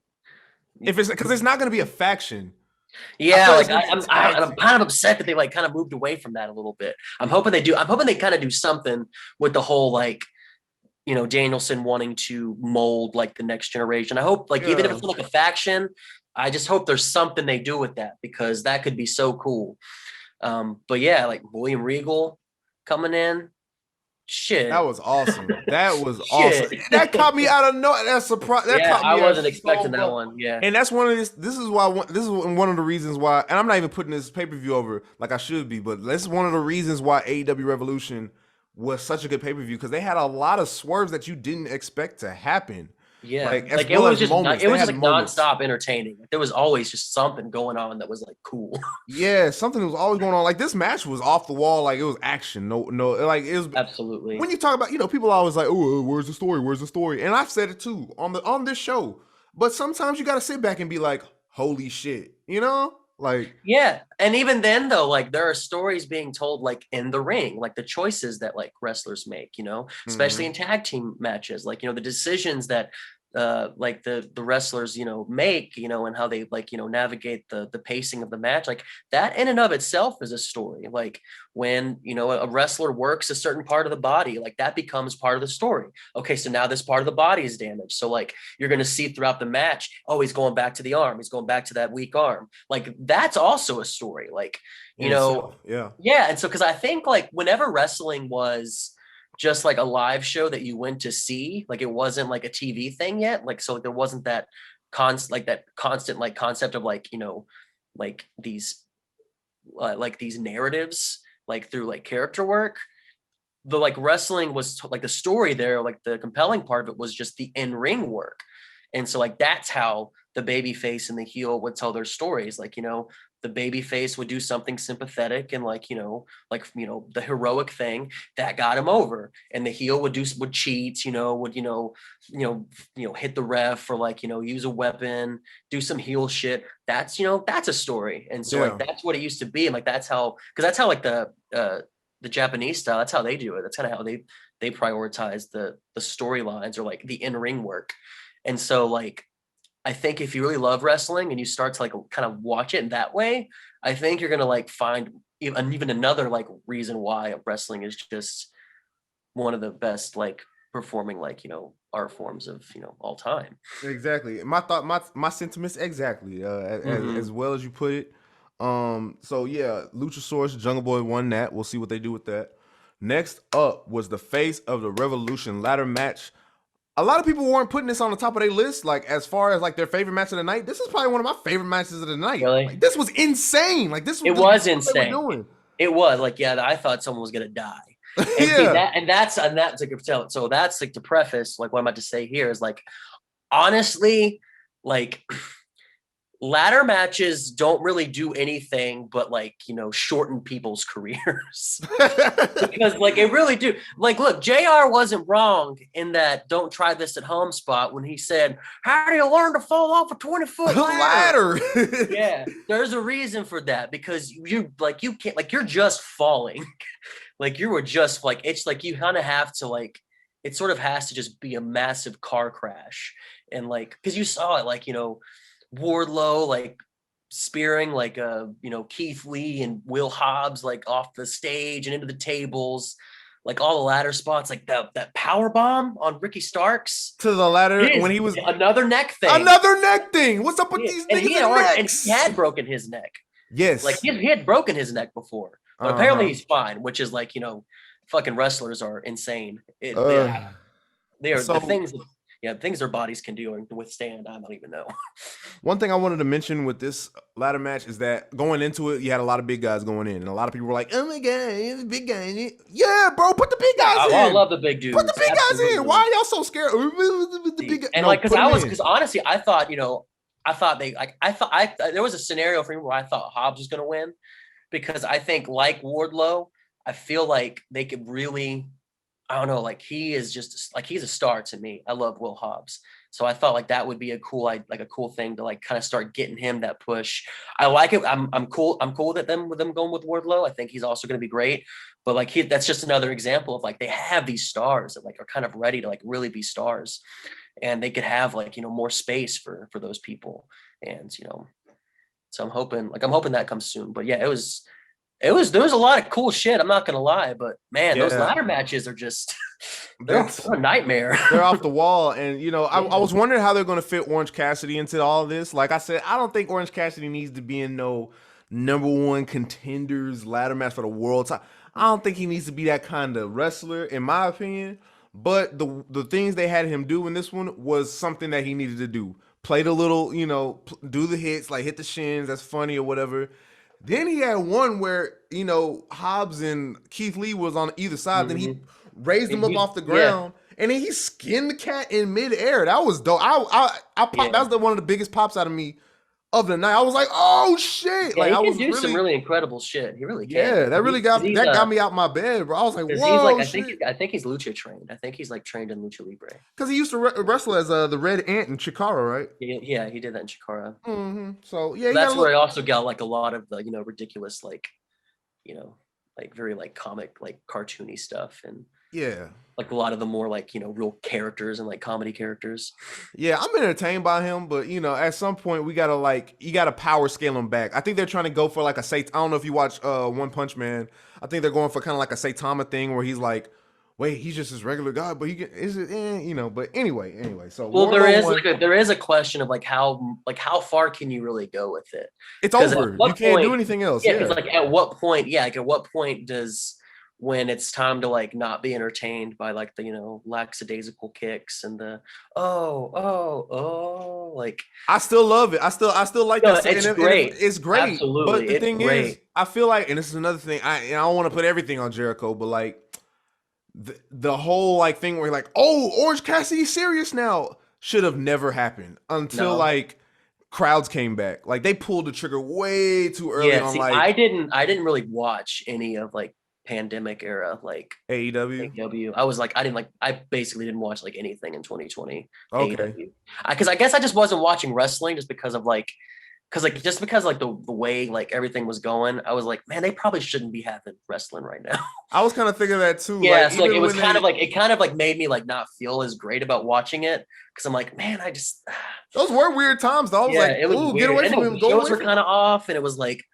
Because it's not going to be a faction. Yeah, I'm kind of upset that they kind of moved away from that a little bit. I'm hoping they do. I'm hoping they kind of do something with the whole Danielson wanting to mold the next generation. I hope even if it's a faction, I just hope there's something they do with that, because that could be so cool. But yeah, William Regal coming in. Shit. That was awesome. Awesome. That caught me out of nowhere. That's surprise. I wasn't expecting that one. Yeah. And that's one of this is one of the reasons why, and I'm not even putting this pay-per-view over like I should be, but this is one of the reasons why AEW Revolution was such a good pay-per-view because they had a lot of swerves that you didn't expect to happen. Yeah, Like as like it well was as just not, moments. it They was just had like moments. nonstop entertaining. Like, there was always just something going on that was like cool. Yeah, something was always going on. Like this match was off the wall. Like it was action. No, like it was. Absolutely. When you talk about, people are always like, "Oh, where's the story? Where's the story?" And I've said it too on this show. But sometimes you got to sit back and be like, "Holy shit!" Like, Yeah, and even then though, like there are stories being told like in the ring, like the choices that like wrestlers make, especially in mhm. tag team matches, like the decisions that like the wrestlers make, and how they like navigate the pacing of the match, like that in and of itself is a story. Like when a wrestler works a certain part of the body, like that becomes part of the story. Okay, so now this part of the body is damaged, so like you're going to see throughout the match, oh, he's going back to the arm, he's going back to that weak arm, like that's also a story. Like In itself, yeah, yeah. And so because I think like whenever wrestling was just like a live show that you went to see, like it wasn't like a TV thing yet, like so there wasn't that constant like concept of like like these narratives like through like character work. The like wrestling was like the story there, like the compelling part of it was just the in-ring work. And so like that's how the baby face and the heel would tell their stories. Like, the baby face would do something sympathetic and like, the heroic thing that got him over. And the heel would cheat, hit the ref or like, use a weapon, do some heel shit. That's a story. And so like yeah, that's what it used to be. And like that's how like the Japanese style, that's how they do it. That's kind of how they prioritize the storylines or like the in-ring work. And so like I think if you really love wrestling and you start to like kind of watch it in that way, I think you're gonna like find even another like reason why wrestling is just one of the best like performing like art forms of all time. exactly. My thought, my sentiments, exactly. As Mm-hmm. well as you put it. So yeah, Luchasaurus, Jungle Boy won that. We'll see what they do with that. Next up was the face of the Revolution ladder match. A lot of people weren't putting this on the top of their list, like as far as like their favorite match of the night. This is probably one of my favorite matches of the night. Like Really, this was insane. Like this was it this was what they were insane. doing. It was like, yeah, I thought someone was gonna die. And see Yeah, that's like tell. So that's like to preface like what I'm about to say here is like honestly, like ladder matches don't really do anything but like shorten people's careers. Because like it really do. Like look, JR wasn't wrong in that don't try this at home spot when he said, how do you learn to fall off a 20-foot ladder? ladder. Yeah, there's a reason for that, because you can't, like you're just falling. Like you were just like, it's like you kind of have to like, it sort of has to just be a massive car crash. And like because you saw it like Wardlow like spearing like Keith Lee and Will Hobbs like off the stage and into the tables, like all the ladder spots, like that power bomb on Ricky Starks. To the ladder It when is he was another neck thing. another neck thing. What's up with Yeah. these And niggas he had and already, and he necks? had broken his neck. Like Yes. he had broken his neck before, but Uh apparently huh. he's fine, which is like fucking wrestlers are insane. Uh. They are the So things. Yeah, things their bodies can do and withstand. I don't even know. one thing I wanted to mention with this ladder match is that going into it, you had a lot of big guys going in, and a lot of people were like, "Oh my god, it's a big guy!" Yeah, bro, put the big Yeah, guys I in. love the big Put the dudes. big guys in. Why Absolutely. are y'all so scared? The big And no, like, put them in. because honestly, I thought, I thought they like, I thought there was a scenario for me where I thought Hobbs was going to win, because I think like Wardlow, I feel like they could really, I don't know, like he is just like, he's a star to me. I love Will Hobbs. So I thought like that would be a cool, like a cool thing to like kind of start getting him that push. I like it. I'm cool. I'm cool with them going with Wardlow. I think he's also going to be great. But like that's just another example of like they have these stars that like are kind of ready to like really be stars, and they could have like more space for those people. And so I'm hoping that comes soon. But yeah, there was a lot of cool shit, I'm not gonna lie, but man, those Yeah, ladder matches are just that's they're a nightmare. they're off the wall. And I Yeah. was wondering how they're gonna fit Orange Cassidy into all this. Like I said, I don't think Orange Cassidy needs to be in no number one contenders ladder match for the world title. I don't think he needs to be that kind of wrestler, in my opinion. But the things they had him do in this one was something that he needed to do. Play the little, do the hits, like hit the shins, that's funny or whatever. Then he had one where, you know, Hobbs and Keith Lee was on either side. Then he Hmm. raised him up off the Yeah, ground, and then he skinned the cat in midair. That was dope. I popped. That yeah. was one of the biggest pops out of me of the night. I was like, oh shit! Yeah, Like he I can was do some really, really incredible shit. He really yeah. can. That really He's that got me out my bed, bro. I was like, because he's like whoa, shit. I think he's lucha trained. I think he's like trained in lucha libre. Because he used to wrestle as the Red Ant in Chikara, right? Yeah, he did that in Chikara. So yeah, you That's gotta where look. I also got like a lot of the ridiculous you know like very like comic like cartoony stuff and Yeah, like a lot of the more like real characters and like comedy characters. yeah, I'm entertained by him, but you know, at some point we gotta like you gotta power scale him back. I think they're trying to go for like a Sat. I don't know if you watch One Punch Man. I think they're going for kind of like a Saitama thing where he's like, wait, he's just his regular guy, but he can is it you know. But anyway. So Well, there Warlow is one, there is a question of like how far can you really go with it? it's Because at over. You what can't do point, anything else. yeah, because Yeah, like at what point, yeah, like at what point does when it's time to like not be entertained by like the lackadaisical kicks and the like I still love it. I still like no, that. it's And great. it's great. But Absolutely, the it's thing is, great. I feel like, and this is another thing. I don't want to put everything on Jericho, but like the whole like thing where like, oh, Orange Cassidy's serious now should have never happened until No. like crowds came back. Like they pulled the trigger way too early Yeah, on see, like I didn't really watch any of like pandemic era like AEW. AEW. I was like, I basically didn't watch like anything in 2020 Okay. AEW. Because I guess I just wasn't watching wrestling just because of like, just because like the way like everything was going, I was like, man, they probably shouldn't be having wrestling right now. I was kind of thinking of that too. Yeah, Like so like even when they it kind of like made me like not feel as great about watching it because I'm like, man, I just those were weird times though. I was yeah, like, it was ooh, get weird. away And from the him, go shows away were from kind of off, and it was like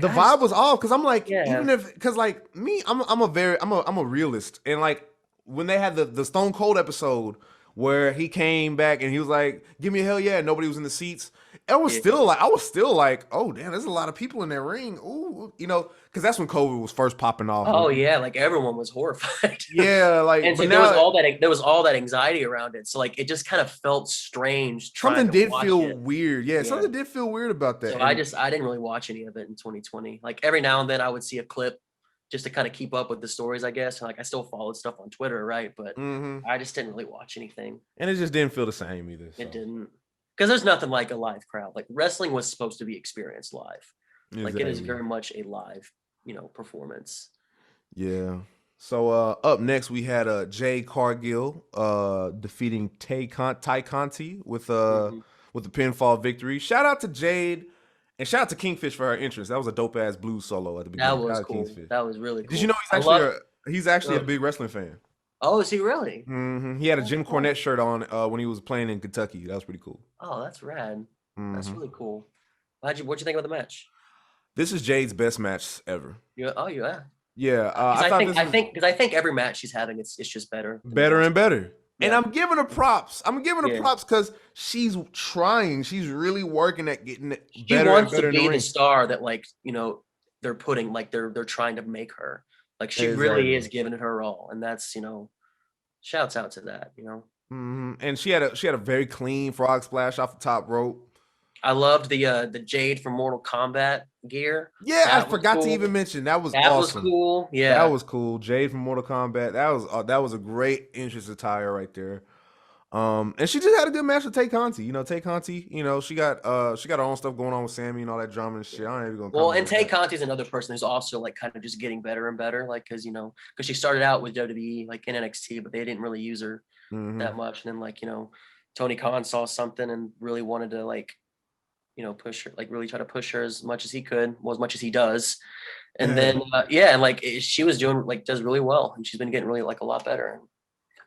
the I vibe just was off because I'm like, yeah. even if because like me, I'm a realist, and like when they had the Stone Cold episode where he came back and he was like, "Give me a hell yeah," and nobody was in the seats. Yeah. I was still like, oh damn, there's a lot of people in that ring. Ooh, you know, because that's when COVID was first popping off. Oh yeah, like everyone was horrified. Yeah, like And but so now there was all that anxiety around it. So like it just kind of felt strange trying something to did watch feel it. weird. Yeah, Yeah. something did feel weird about that. So And I didn't really watch any of it in 2020. Like every now and then I would see a clip just to kind of keep up with the stories, I guess. And like I still followed stuff on Twitter, right? But mhm. I just didn't really watch anything. And it just didn't feel the same either. It So didn't. Because there's nothing like a live crowd. Like wrestling was supposed to be experienced live. Like it is exactly. very much a live, performance. Yeah. So up next we had Jade Cargill defeating Ty Conti Mhm. with the pinfall victory. Shout out to Jade and shout out to Kingfish for her entrance. That was a dope ass blues solo at the That beginning. Shout was out to cool. Kingfish. That was really Did you know cool. I love. he's actually a uh, big wrestling fan? Oh, is he really? He had a Oh, Jim cool. Cornette shirt on when he was playing in Kentucky. That was pretty cool. Oh, that's rad. That's hmm really cool. What'd you think about the match? This is Jade's best match ever. Yeah. Yeah, Because I thought this was I think every match she's having, it's just better than the better last. and better. And Yeah. I'm giving her props. I'm giving her Yeah. props because she's trying. She's really working at getting it She better and wants better to in the be the ring. star that they're putting they're trying to make her. Like she really is Exactly. giving it her all, and that's shouts out to that. And she had a very clean frog splash off the top rope. I loved the Jade from Mortal Kombat gear. Yeah, I That was forgot to cool. even mention that was That was awesome. cool. That Yeah. was cool. Jade from Mortal Kombat. That was a great entrance attire right there. And she just had a good match with Tay Conti. You know, Tay Conti, she got her own stuff going on with Sammy and all that drama and shit. I ain't even gonna Well, comment and on Tay that. Conti's another person who's also like kind of just getting better and better, like because she started out with WWE like in NXT, but they didn't really use her hmm that much. And then Tony Khan saw something and really wanted to push her, like really try to push her as much as he could, well, as much as he does. And Yeah. then and like she was doing does really well, and she's been getting really like a lot better.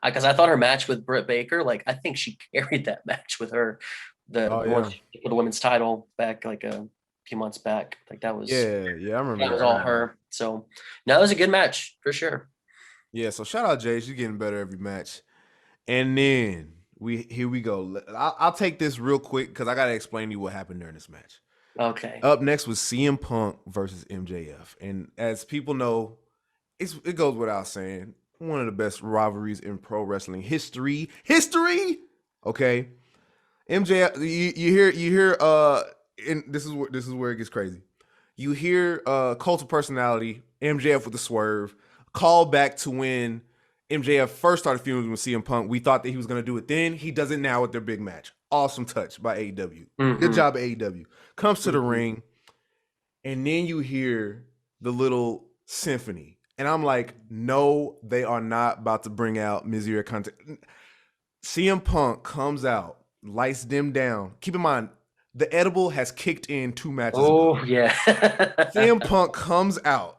Because I thought her match with Britt Baker, like I think she carried that match with her, Oh the one yeah. for the women's title back like a few months back. Like Yeah, I remember that was that. all her. So now it was a good match for sure. Yeah, so shout out Jay. She's getting better every match. And then here we go. I'll take this real quick because I gotta explain to you what happened during this match. Okay. Up next was CM Punk versus MJF, and as people know, it goes without saying, one of the best rivalries in pro wrestling history. History, okay. MJF, you hear, and this is where it gets crazy. You hear Cult of Personality, MJF with the swerve, call back to when MJF first started feuding with CM Punk. We thought that he was going to do it then. He does it now with their big match. Awesome touch by AEW. Good Mm-hmm. job, AEW. Comes to the Mm-hmm. ring, and then you hear the little symphony. And I'm like, no, they are not about to bring out Mizira content. CM Punk comes out, lights dim down. Keep in mind, the edible has kicked in 2 matches ago. Oh yeah. CM Punk comes out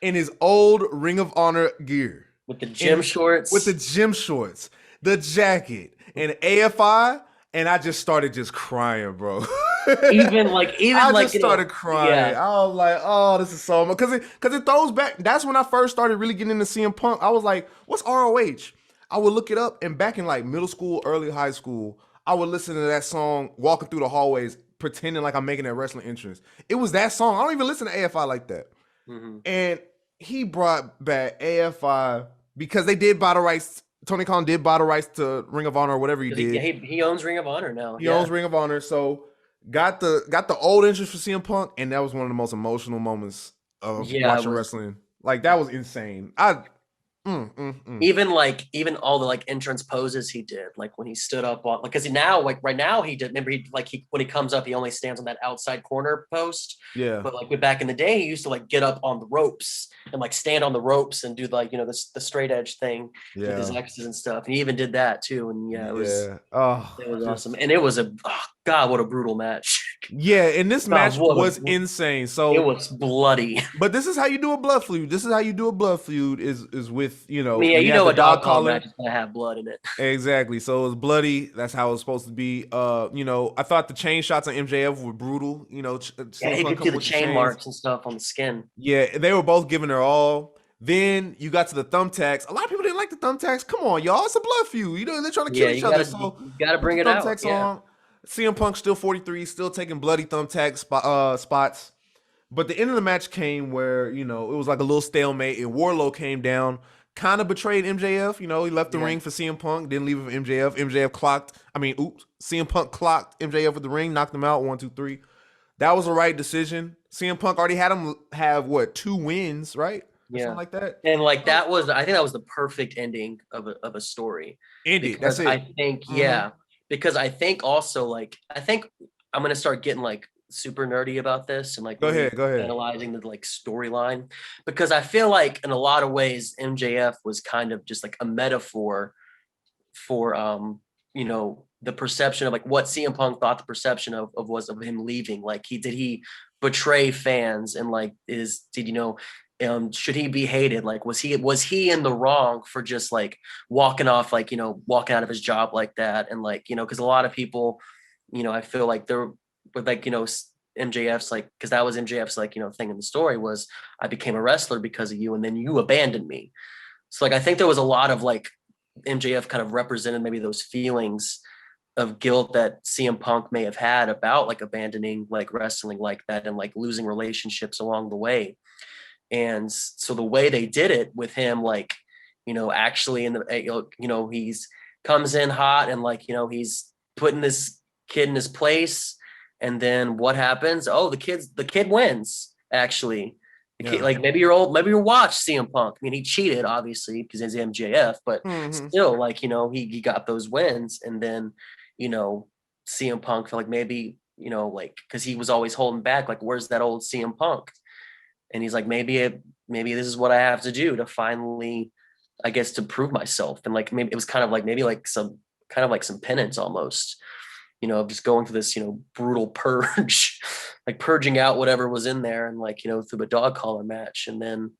in his old Ring of Honor gear. With the gym shorts. With the gym shorts, the jacket, and AFI, and I just started just crying, bro. I just started crying. yeah. I was like, oh, this is so much. Because it throws back. That's when I first started really getting into CM Punk. I was like, what's ROH? I would look it up, and back in like middle school, early high school, I would listen to that song walking through the hallways, pretending like I'm making that wrestling entrance. It was that song. I don't even listen to AFI like that. Mm-hmm. And he brought back AFI because they did buy the rights. Tony Khan did buy the rights to Ring of Honor or whatever he did. He owns Ring of Honor now. He owns Ring of Honor. So got the old interest for CM Punk, and that was one of the most emotional moments of watching wrestling. Like that was insane. Even all the like entrance poses he did, like when he stood up on, like, because right now he did. Remember, when he comes up, he only stands on that outside corner post. Yeah. But like back in the day, he used to like get up on the ropes and like stand on the ropes and do like the straight edge thing with his X's and stuff. And he even did that too. And it was awesome. And it was God, what a brutal match. Yeah, and this match was insane. So it was bloody. But this is how you do a blood feud. This is how you do a blood feud is with a dog collar match is gonna have blood in it. Exactly. So it was bloody. That's how it was supposed to be. I thought the chain shots on MJF were brutal. You could see the chain marks and stuff on the skin. Yeah, they were both giving their all. Then you got to the thumbtacks. A lot of people didn't like the thumbtacks. Come on, y'all. It's a blood feud. They're trying to kill each other. So you gotta bring it out. On. CM Punk still 43, still taking bloody thumbtack spots. But the end of the match came where, it was like a little stalemate, and Wardlow came down, kind of betrayed MJF. He left the ring for CM Punk, didn't leave it for MJF. CM Punk clocked MJF with the ring, knocked him out, 1, 2, 3. That was the right decision. CM Punk already had him have, 2 wins, right? Yeah. Something like that. And like I think that was the perfect ending of a story. Ending, that's it. I think, because I think also I'm going to start getting like super nerdy about this and like go ahead analyzing the like storyline, because I feel like in a lot of ways MJF was kind of just like a metaphor for the perception of like what CM Punk thought the perception of was of him leaving. Like he betray fans, and like should he be hated? Like was he in the wrong for just like walking off, like walking out of his job like that? And like because a lot of people I feel like they're with like MJF's like, because that was MJF's like thing in the story was, I became a wrestler because of you and then you abandoned me. So like I think there was a lot of like MJF kind of represented maybe those feelings of guilt that CM Punk may have had about like abandoning like wrestling like that and like losing relationships along the way. And so the way they did it with him, like actually in the he's comes in hot and like he's putting this kid in his place. And then what happens? Oh, the kid wins, actually. Kid, like maybe you watch CM Punk. I mean, he cheated, obviously, because he's MJF, but still, like, he got those wins. And then, CM Punk felt like maybe, like, because he was always holding back, like, where's that old CM Punk? And he's like, maybe this is what I have to do to finally, I guess, to prove myself. And like, maybe it was kind of like some penance almost. Just going through this, brutal purge, like purging out whatever was in there and like, through a dog collar match. And then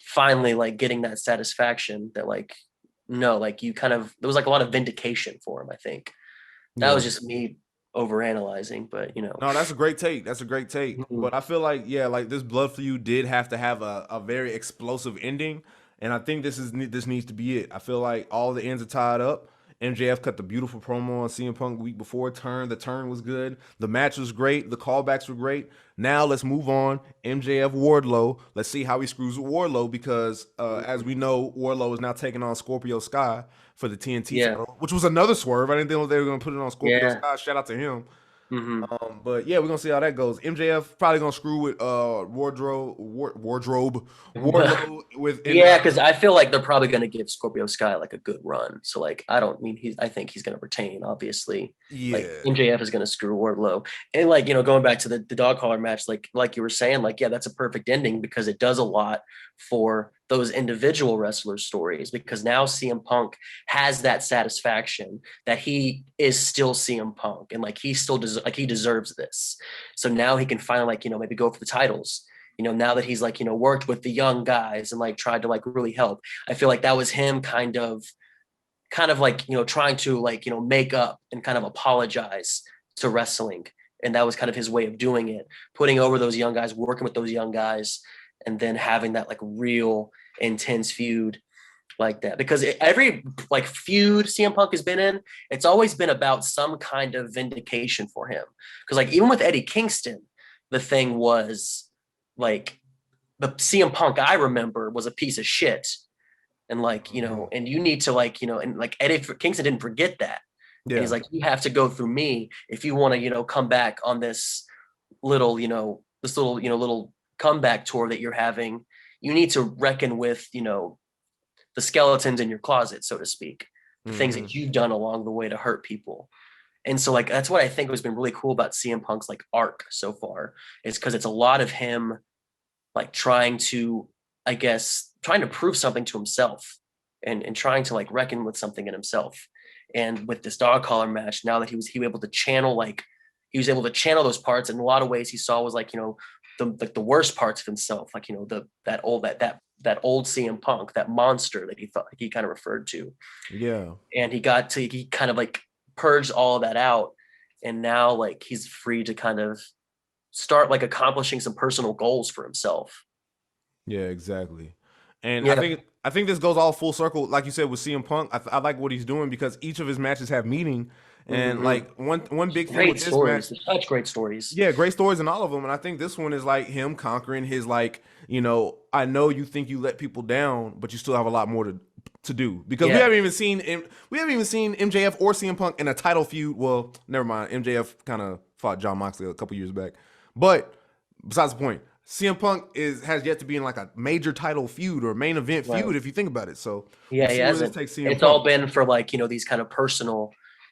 finally like getting that satisfaction that like, no, like there was like a lot of vindication for him, I think. That was just me overanalyzing, but No, that's a great take. Mm-hmm. But I feel like, like this blood feud did have to have a very explosive ending. And I think this needs to be it. I feel like all the ends are tied up. MJF cut the beautiful promo on CM Punk week before turn. The turn was good. The match was great. The callbacks were great. Now let's move on. MJF Wardlow. Let's see how he screws with Wardlow because, as we know, Wardlow is now taking on Scorpio Sky for the TNT title, which was another swerve. I didn't think they were going to put it on Scorpio Sky. Shout out to him. Hmm. But yeah, we're gonna see how that goes. MJF probably gonna screw with Wardlow within Yeah, because I feel like they're probably going to give Scorpio Sky like a good run. So like, I don't mean he's. I think he's going to retain. Obviously, like yeah. MJF is going to screw Wardlow, and like going back to the dog collar match, like you were saying, like yeah, that's a perfect ending because it does a lot for those individual wrestler stories. Because now CM Punk has that satisfaction that he is still CM Punk, and like he still he deserves this. So now he can finally like maybe go for the titles, now that he's like, worked with the young guys and like tried to like really help. I feel like that was him kind of like, trying to like, make up and kind of apologize to wrestling. And that was kind of his way of doing it, putting over those young guys, working with those young guys, and then having that like real intense feud like that. Because every like feud CM Punk has been in, it's always been about some kind of vindication for him. Because like even with Eddie Kingston, the thing was like the CM Punk I remember was a piece of shit. And like, and you need to like, and like Eddie Kingston didn't forget that. And he's Yeah. like, you have to go through me if you want to, come back on little, little comeback tour that you're having. You need to reckon with, the skeletons in your closet, so to speak, the things Mm-hmm. that you've done along the way to hurt people. And so like that's what I think has been really cool about CM Punk's like arc so far. Is because it's a lot of him like trying to, I guess, trying to prove something to himself and trying to like reckon with something in himself. And with this dog collar match, now that he was able to channel those parts in a lot of ways he saw was like, the worst parts of himself, like, that old CM Punk, that monster that he thought he kind of referred to. Yeah. And he kind of like purged all of that out. And now like he's free to kind of start like accomplishing some personal goals for himself. Yeah, exactly. And I Yeah. think I think this goes all full circle, like you said with CM Punk. I like what he's doing because each of his matches have meaning, and Hmm. like one big thing Great with this match, stories. Such great stories. yeah, great stories in all of them. And I think this one is like him conquering his like, I know you think you let people down, but you still have a lot more to do because Yeah. we haven't even seen MJF or CM Punk in a title feud. Well, never mind. MJF kind of fought John Moxley a couple years back, but besides the point, CM Punk has yet to be in like a major title feud or main event Right. feud if you think about it. So we'll Yeah, he see where this hasn't. takes CM It's all Punk. been for like, these kind of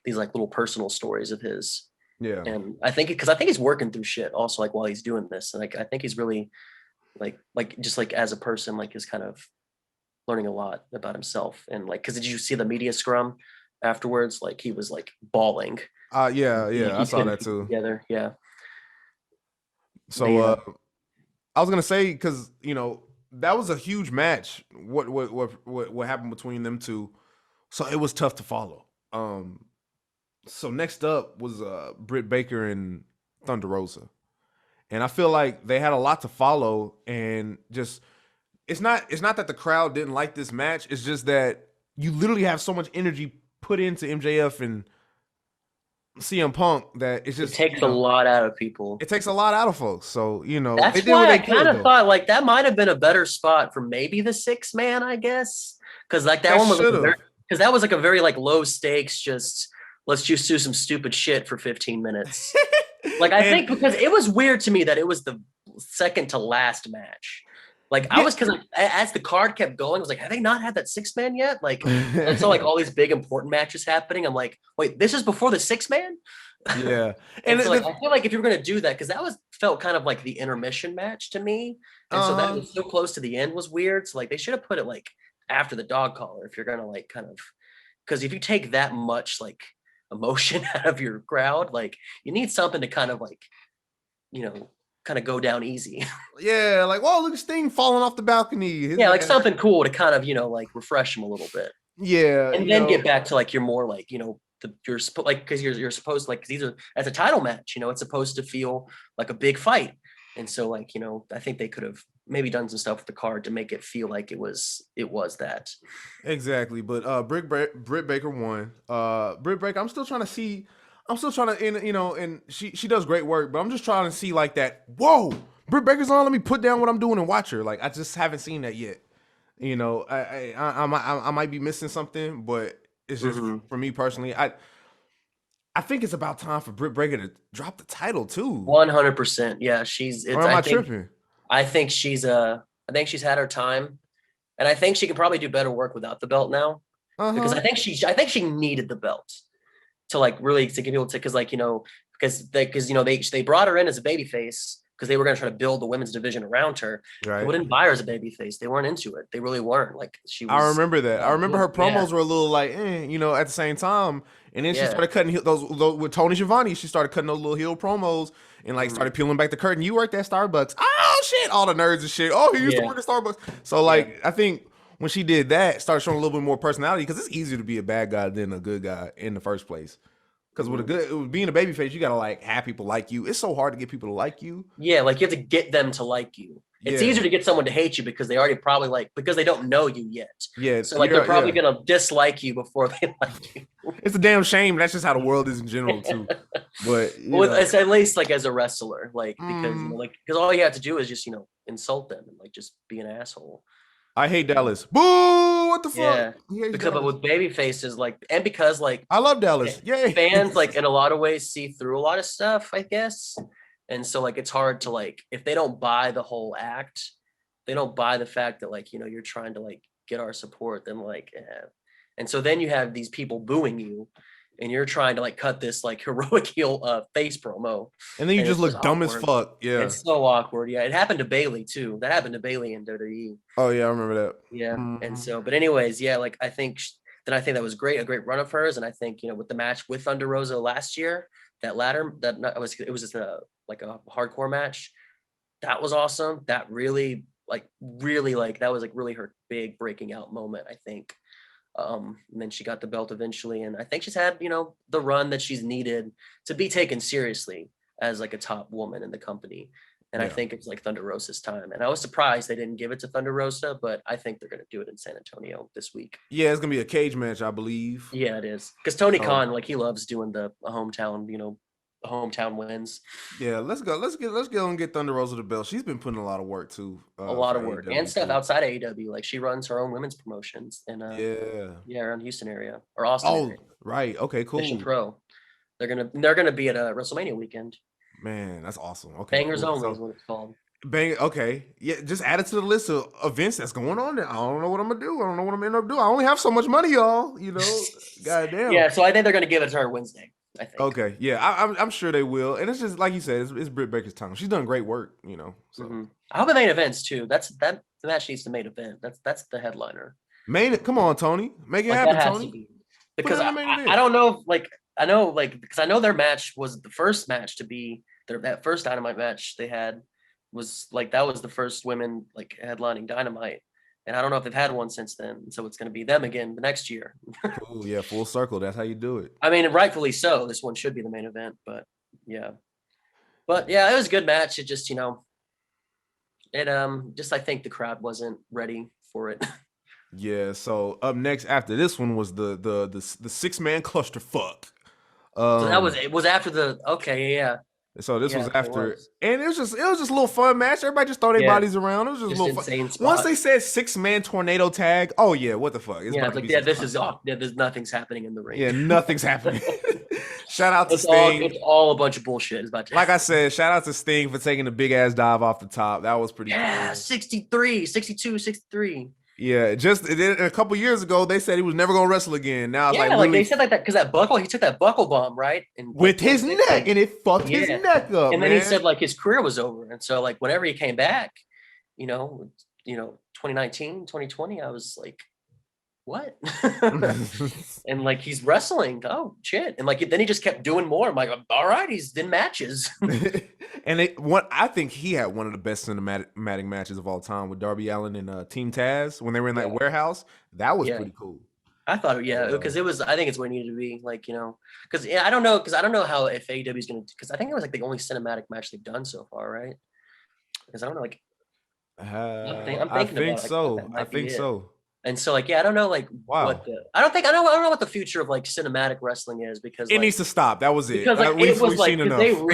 these like little personal stories of his. Yeah, And I think because I think he's working through shit also like while he's doing this. And like I think he's really like just like as a person, like is kind of learning a lot about himself. And like, because did you see the media scrum afterwards? Like he was like bawling. Like yeah, I he saw couldn't that keep it too. together. Yeah. But So yeah. I was gonna say because that was a huge match. What happened between them two? So it was tough to follow. So next up was Britt Baker and Thunder Rosa, and I feel like they had a lot to follow. And just it's not that the crowd didn't like this match. It's just that you literally have so much energy put into MJF and CM Punk that it's It just takes a lot out of people. it takes a lot out of folks. So they That's did what why I they kind could of though. thought like that might have been a better spot for maybe the 6 man, I guess. Cause like that That one was like should a very have. because that was like a very like low stakes, just let's just do some stupid shit for 15 minutes. Like I And think because it was weird to me that it was the second to last match. Like I yeah. was because like, as the card kept going, I was like, have they not had that 6 man yet? Like I saw like all these big important matches happening. I'm like, wait, this is before the 6 man? Yeah. And And so like I feel like if you're gonna do that, because that was felt kind of like the intermission match to me. And so that uh was so close to the end was weird. So like they should have put it like after the dog collar if you're gonna like kind of because if you take that much like emotion out of your crowd, like you need something to kind of like, you know, kind of go down easy. yeah, like, whoa, look at Sting falling off the balcony. His Yeah, like ass. something cool to kind of, like refresh them a little bit. Yeah, And then get back to like you're more like, you're like because you're supposed to like 'cause these are as a title match, it's supposed to feel like a big fight. And so like, I think they could have maybe done some stuff with the card to make it feel like it was that. exactly. But Britt Baker won. Britt Baker, I'm still trying to, and she does great work, but I'm just trying to see like that. Whoa, Britt Baker's on. Let me put down what I'm doing and watch her. Like I just haven't seen that yet. I might be missing something, but it's just Hmm. for me personally. I think it's about time for Britt Baker to drop the title too. 100%. Yeah, she's. Or It's. am I I think. tripping? I think she's. I think she's had her time, and I think she can probably do better work without the belt now, Uh because huh. I think she needed the belt to like really to get people to, because like they brought her in as a baby face because they were going to try to build the women's division around her. People Right. didn't buy her as a baby face. They weren't into it. They really weren't. Like she I was. remember that. I remember her Yeah. promos were a little like, at the same time. And then she Yeah. started cutting those with Tony Schiavone. She started cutting those little heel promos and like Mhm. started peeling back the curtain. You worked at Starbucks. Oh shit! All the nerds and shit. Oh, he used to Yeah. work at Starbucks. So Yeah. like, I think when she did that, started showing a little bit more personality because it's easier to be a bad guy than a good guy in the first place. Because Mhm. with being a babyface, you gotta like have people like you. It's so hard to get people to like you. Yeah, like you have to get them to like you. It's Yeah, easier to get someone to hate you because they already probably like because they don't know you yet. yeah, So like they're probably yeah. gonna dislike you before they like you. It's a damn shame. That's just how the world is in general too. But Well, it's at least like as a wrestler, like because mm, like because all you have to do is just insult them and like just be an asshole. I hate And Dallas. Boo! What the fuck? yeah, He hates because but Dallas. with baby faces like and because like I love Dallas. Yay! fans like in a lot of ways see through a lot of stuff, I guess. And so like it's hard to like if they don't buy the whole act, they don't buy the fact that like you're trying to like get our support, then like and so then you have these people booing you and you're trying to like cut this like heroic heel face promo, And then you and just it's just look dumb as awkward. fuck. Yeah. It's so awkward. Yeah, it happened to Bailey too. That happened to Bailey in WWE. Oh yeah, I remember that. Yeah, and Mhm. so, but anyways, yeah, like I think that was great, a great run of hers, and I think with the match with Thunder Rosa last year, that ladder that was it was just a like a hardcore match. That was awesome. That really like that was like really her big breaking out moment, I think. And then she got the belt eventually, and I think she's had the run that she's needed to be taken seriously as like a top woman in the company. And I Yeah. think it's like Thunder Rosa's time. And I was surprised they didn't give it to Thunder Rosa, but I think they're gonna do it in San Antonio this week. Yeah, it's gonna be a cage match, I believe. Yeah, it is because Tony So Khan like he loves doing the hometown, hometown wins. yeah, let's go. Let's go and get Thunder Rosa the belt. She's been putting a lot of work too, A lot for of work and AEW stuff too. outside of AEW. Like she runs her own women's promotions in Yeah. yeah, around Houston area or Austin Oh, area. right. Okay, Mission cool. Pro. They're gonna be at a WrestleMania weekend. Man, that's awesome. Okay, Bangers cool. only is So what it's called. bang. Okay, yeah. Just add it to the list of events that's going on there. I don't know what I'm gonna do. I don't know what I'm gonna end up doing. I only have so much money, y'all. Goddamn. Yeah, so I think they're gonna give it to her Wednesday. I think. Okay, yeah. I'm sure they will. And it's just like you said. It's Britt Baker's time. She's done great work. So I hope the main events too. The match needs to main event. That's the headliner. come on, Tony. Make it Like that happen, has to Tony. be Put it because in the main I event. don't know like because I know their match was the first match to be that first Dynamite match they had was like that was the first women like headlining Dynamite, and I don't know if they've had one since then. So it's going to be them again the next year. Cool. Yeah, full circle. That's how you do it. I mean, rightfully so. This one should be the main event, yeah, but yeah, it was a good match. It just it just I think the crowd wasn't ready for it. Yeah. So up next after this one was the 6-man clusterfuck. So that was Um. it. Was after the okay, yeah, So this was yeah, it after, was. and it was just a little fun match. Everybody just throw their Yeah, bodies around. It was just a just little fun. insane Once they spots. said 6-man tornado tag, oh yeah, what the fuck? It's Yeah, about it's to like be yeah, some this fun. is all. Yeah, there's nothing's happening in the ring. Yeah, nothing's happening. Shout out to It's Sting. all a bunch of bullshit. It's about to Like I said, shout out to Sting for taking a big ass dive off the top. That was pretty yeah, cool. 63, 62, 63. Yeah, just a couple years ago they said he was never gonna wrestle again. Now it's like Yeah, like they literally said like that because that buckle, he took that buckle bomb, right? And like with his neck, 2015. and it fucked his Yeah. neck up, And then he man. said like his career was over. And so like whenever he came back, you know, 2019, 2020, I was like, what? And like he's wrestling. Oh shit. And like then he just kept doing more. I'm like, all right, he's in matches. And I think he had one of the best cinematic matches of all time with Darby Allin and Team Taz when they were in that Yeah. warehouse. That was Yeah. pretty cool. I thought, yeah, because it was. I think it's where it needed to be. Like, because yeah, I don't know, how if AEW is gonna. Because I think it was like the only cinematic match they've done so far, right? Because I don't know, like I'm I thinking think about like that so. I might be think it. so. And so like yeah, I don't know like what Wow. the I don't know what the future of like cinematic wrestling is because It like needs to stop. That was it. because like it was We've like seen because enough.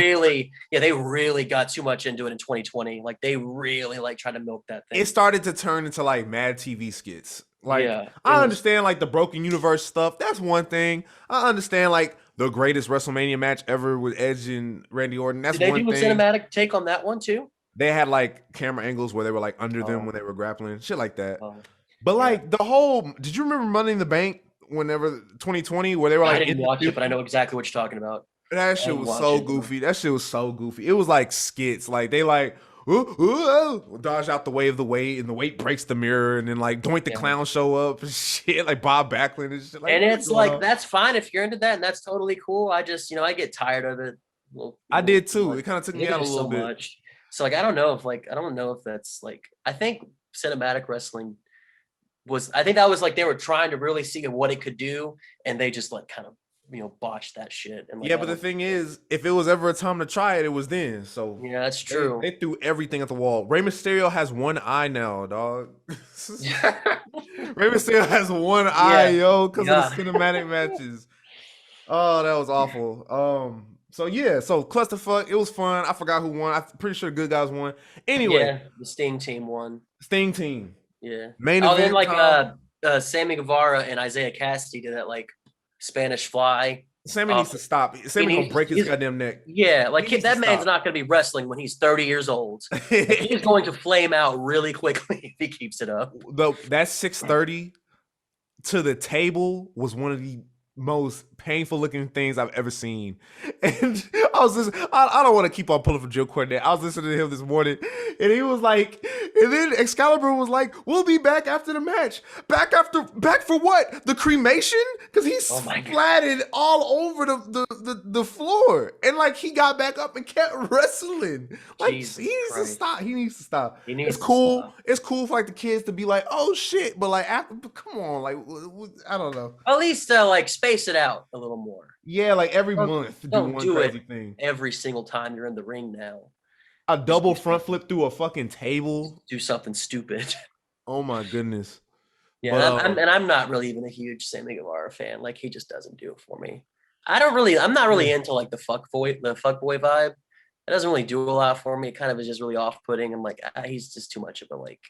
they really got too much into it in 2020. Like they really like tried to milk that thing. It started to turn into like mad TV skits. Like Yeah, it I was understand like the broken universe stuff. That's one thing. I understand like the greatest WrestleMania match ever with Edge and Randy Orton. That's Did they one do a thing. cinematic take on that one too? They had like camera angles where they were like under them Oh, when they were grappling, shit like that. oh, But yeah. like the whole, did you remember Money in the Bank whenever 2020 where they were I like didn't in the watch it, but I studio? know exactly what you're talking about. That I shit didn't was watch so it. goofy. That shit was so goofy. It was like skits. Like they like dodge out the way of the weight, and the weight breaks the mirror, and then like Doink the Yeah. Clown show up and shit, like Bob Backlund and shit. Like, And what is it's going like on? that's fine if you're into that, and that's totally cool. I just, I get tired of it. I A little did too too. much. It kind of took I me think out it's a just little so bit. much. So like, I don't know if that's like. I think cinematic wrestling was. I think that was like they were trying to really see what it could do, and they just like kind of botched that shit. And like Yeah, I but the don't. thing is, if it was ever a time to try it, it was then. So Yeah, that's they, true. they threw everything at the wall. Rey Mysterio has one eye now, dog. Rey Mysterio has one eye, Yeah, yo, because of the yeah, cinematic matches. Oh, that was awful. So yeah, so clusterfuck. It was fun. I forgot who won. I'm pretty sure good guys won. Anyway, yeah. The Sting team won. Sting team Yeah. main Oh, then event like time. Sammy Guevara and Isaiah Cassidy did that like Spanish fly. Sammy Uh, needs to stop. he Sammy gonna needs break his he's goddamn neck. yeah, He like needs to that man's stop. not going to be wrestling when he's 30 years old. Like, he's going to flame out really quickly if he keeps it up. Though that 630 to the table was one of the most painful looking things I've ever seen. And I was just, I don't want to keep on pulling for Joe Cornette. I was listening to him this morning, and he was like, and then Excalibur was like, "We'll be back after the match. Back for what? The cremation? Because he Oh my god. splatted all over the floor, and like he got back up and kept wrestling. Like Jesus he needs to Christ. stop. He needs to stop. He It's needs to cool. stop. It's cool for like the kids to be like, "Oh shit," but like after, come on, like I don't know. At least like space it out a little more. Yeah, like every Don't, month do don't one do crazy it thing. every single time you're in the ring now. A Just double do front something, flip through a fucking table. do something stupid. Oh my goodness. Yeah, But I'm not really even a huge Sammy Guevara fan. Like he just doesn't do it for me. I'm not really yeah. into like the fuck boy vibe. It doesn't really do a lot for me. It kind of is just really off putting. I'm like, he's just too much of a like,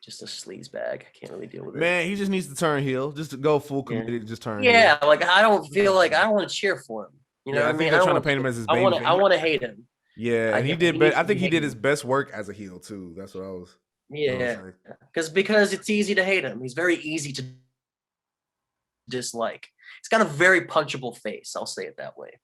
just a sleaze bag. I can't really deal with it. Man, he just needs to turn heel. Just to go full Yeah. committed, just turn Yeah, heel. like I don't feel like I don't want to cheer for him. You know Yeah, what I I think mean? they're I trying don't to want paint him to. as his I baby want to. face. I want to hate him. Yeah, and he He did. needs I to be think he did his hated. best work as a heel too. That's what I was. Yeah, because it's easy to hate him. He's very easy to dislike. He's got a very punchable face. I'll say it that way.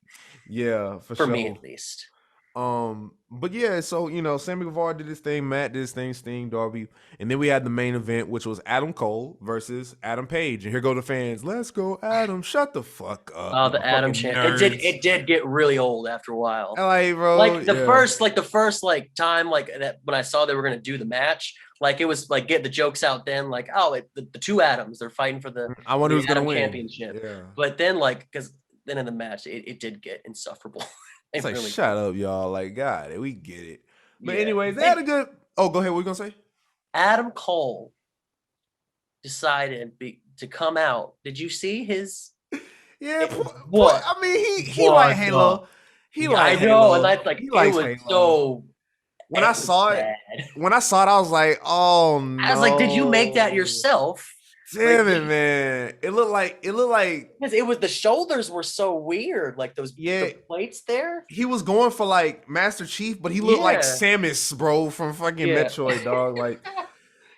Yeah, for For sure. me, at least. But yeah, so Sammy Guevara did his thing, Matt did his thing, Sting, Darby, and then we had the main event, which was Adam Cole versus Adam Page. And here go the fans. Let's go, Adam. Shut the fuck up. Oh, the Adam fucking chant. nerds. It did get really old after a while. LA, bro. Like the yeah. first like time like that when I saw they were gonna do the match, like it was like get the jokes out then, like, oh, the two Adams, they're fighting for I wonder the who's gonna Adam win. championship. Yeah. But then like because then in the match it did get insufferable. It's like, really shut up, y'all. Like, God, we get it. But yeah. anyways, they had a good. Oh, go ahead. What you gonna say? Adam Cole decided to come out. Did you see his? Yeah. What? I mean, he What like Halo. He Yeah, like I know, Halo. and that's like He it likes was Halo. so. When I saw it, I was like, oh no. I was like, did you make that yourself? Damn Like, it, man. It looked like because it was the shoulders were so weird, like those yeah. the plates there. He was going for like Master Chief, but he looked like Yeah. Samus, bro, from fucking Yeah. Metroid, dog. Like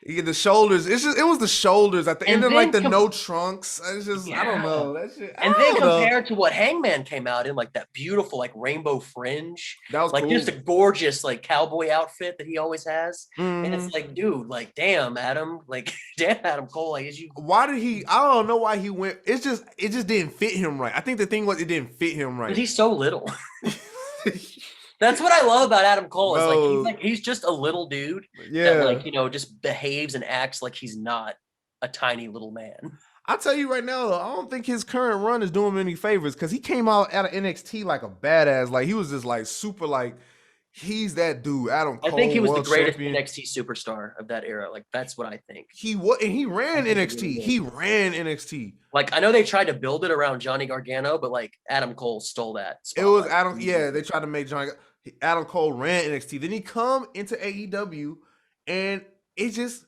the shoulders. It was the shoulders at the end And of like the then no trunks. It's just I don't Yeah. know. That shit. And I then don't know. compared to what Hangman came out in, like that beautiful like rainbow fringe, That was like cool. just a gorgeous like cowboy outfit that he always has. And Mhm. it's like, dude, like damn, Adam, like damn Adam Cole, like is you Why did he? I don't know why he went. It just didn't fit him right. I think the thing was it didn't fit him but right. he's so little. That's what I love about Adam Cole is Bro. like he's just a little dude Yeah. that like, just behaves and acts like he's not a tiny little man. I'll tell you right now, though, I don't think his current run is doing him any favors because he came out of NXT like a badass. Like he was just like super like he's that dude. Adam Cole, I think he was the world greatest champion. NXT superstar of that era. Like that's what I think. He was, and he ran I think he NXT. really He did. ran NXT. Like I know they tried to build it around Johnny Gargano, but like Adam Cole stole that It was spotlight. Adam. Yeah, they tried to make Adam Cole ran NXT. Then he come into AEW, and it just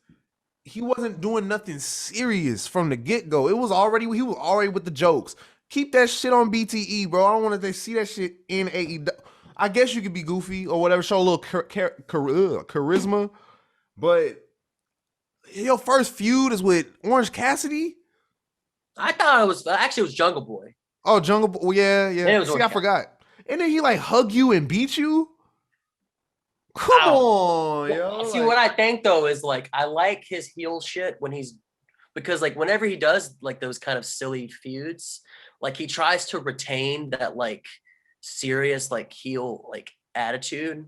he wasn't doing nothing serious from the get go. He was already with the jokes. Keep that shit on BTE, bro. I don't want to see that shit in AEW. I guess you could be goofy or whatever, show a little charisma, but your first feud is with Orange Cassidy. I thought it was Jungle Boy. Oh, Jungle Boy, yeah, And it yeah. was See, Orange I Cassidy. forgot. And then he like hug you and beat you. Come Wow. on, yo. See, Like, what I think though is like I like his heel shit when he's because like whenever he does like those kind of silly feuds, like he tries to retain that like serious like heel like attitude.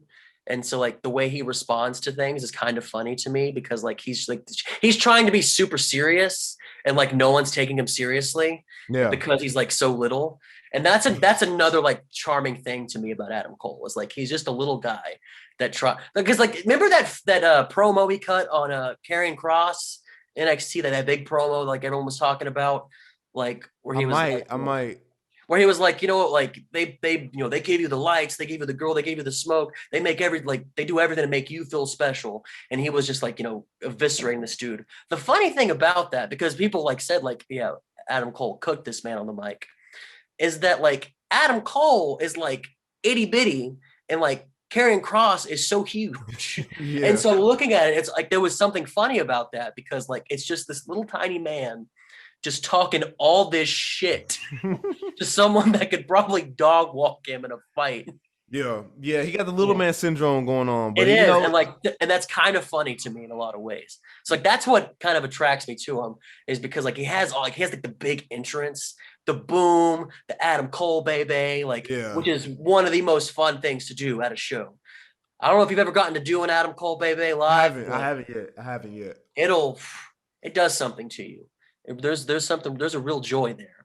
And so like the way he responds to things is kind of funny to me because like he's trying to be super serious and like no one's taking him seriously yeah, because he's like so little. And that's another like charming thing to me about Adam Cole is like he's just a little guy that try because like remember that promo he cut on Karrion Kross NXT that big promo like everyone was talking about like where he was like I might. where he was like, you know, like they they gave you the lights, they gave you the girl, they gave you the smoke, they make they do everything to make you feel special. And he was just like, you know, eviscerating this dude. The funny thing about that, because people like said like, yeah, Adam Cole cooked this man on the mic, is that like Adam Cole is like itty bitty and like Karrion Kross is so huge. And Yeah. so looking at it, it's like there was something funny about that because like it's just this little tiny man just talking all this shit to someone that could probably dog walk him in a fight. Yeah, yeah, he got the little man syndrome going on, but It you is, know, and like, and that's kind of funny to me in a lot of ways. So like, that's what kind of attracts me to him is because like he has like the big entrance, the boom, the Adam Cole baby, like yeah, which is one of the most fun things to do at a show. I don't know if you've ever gotten to do an Adam Cole baby live. I haven't yet. It'll, it does something to you. There's a real joy there.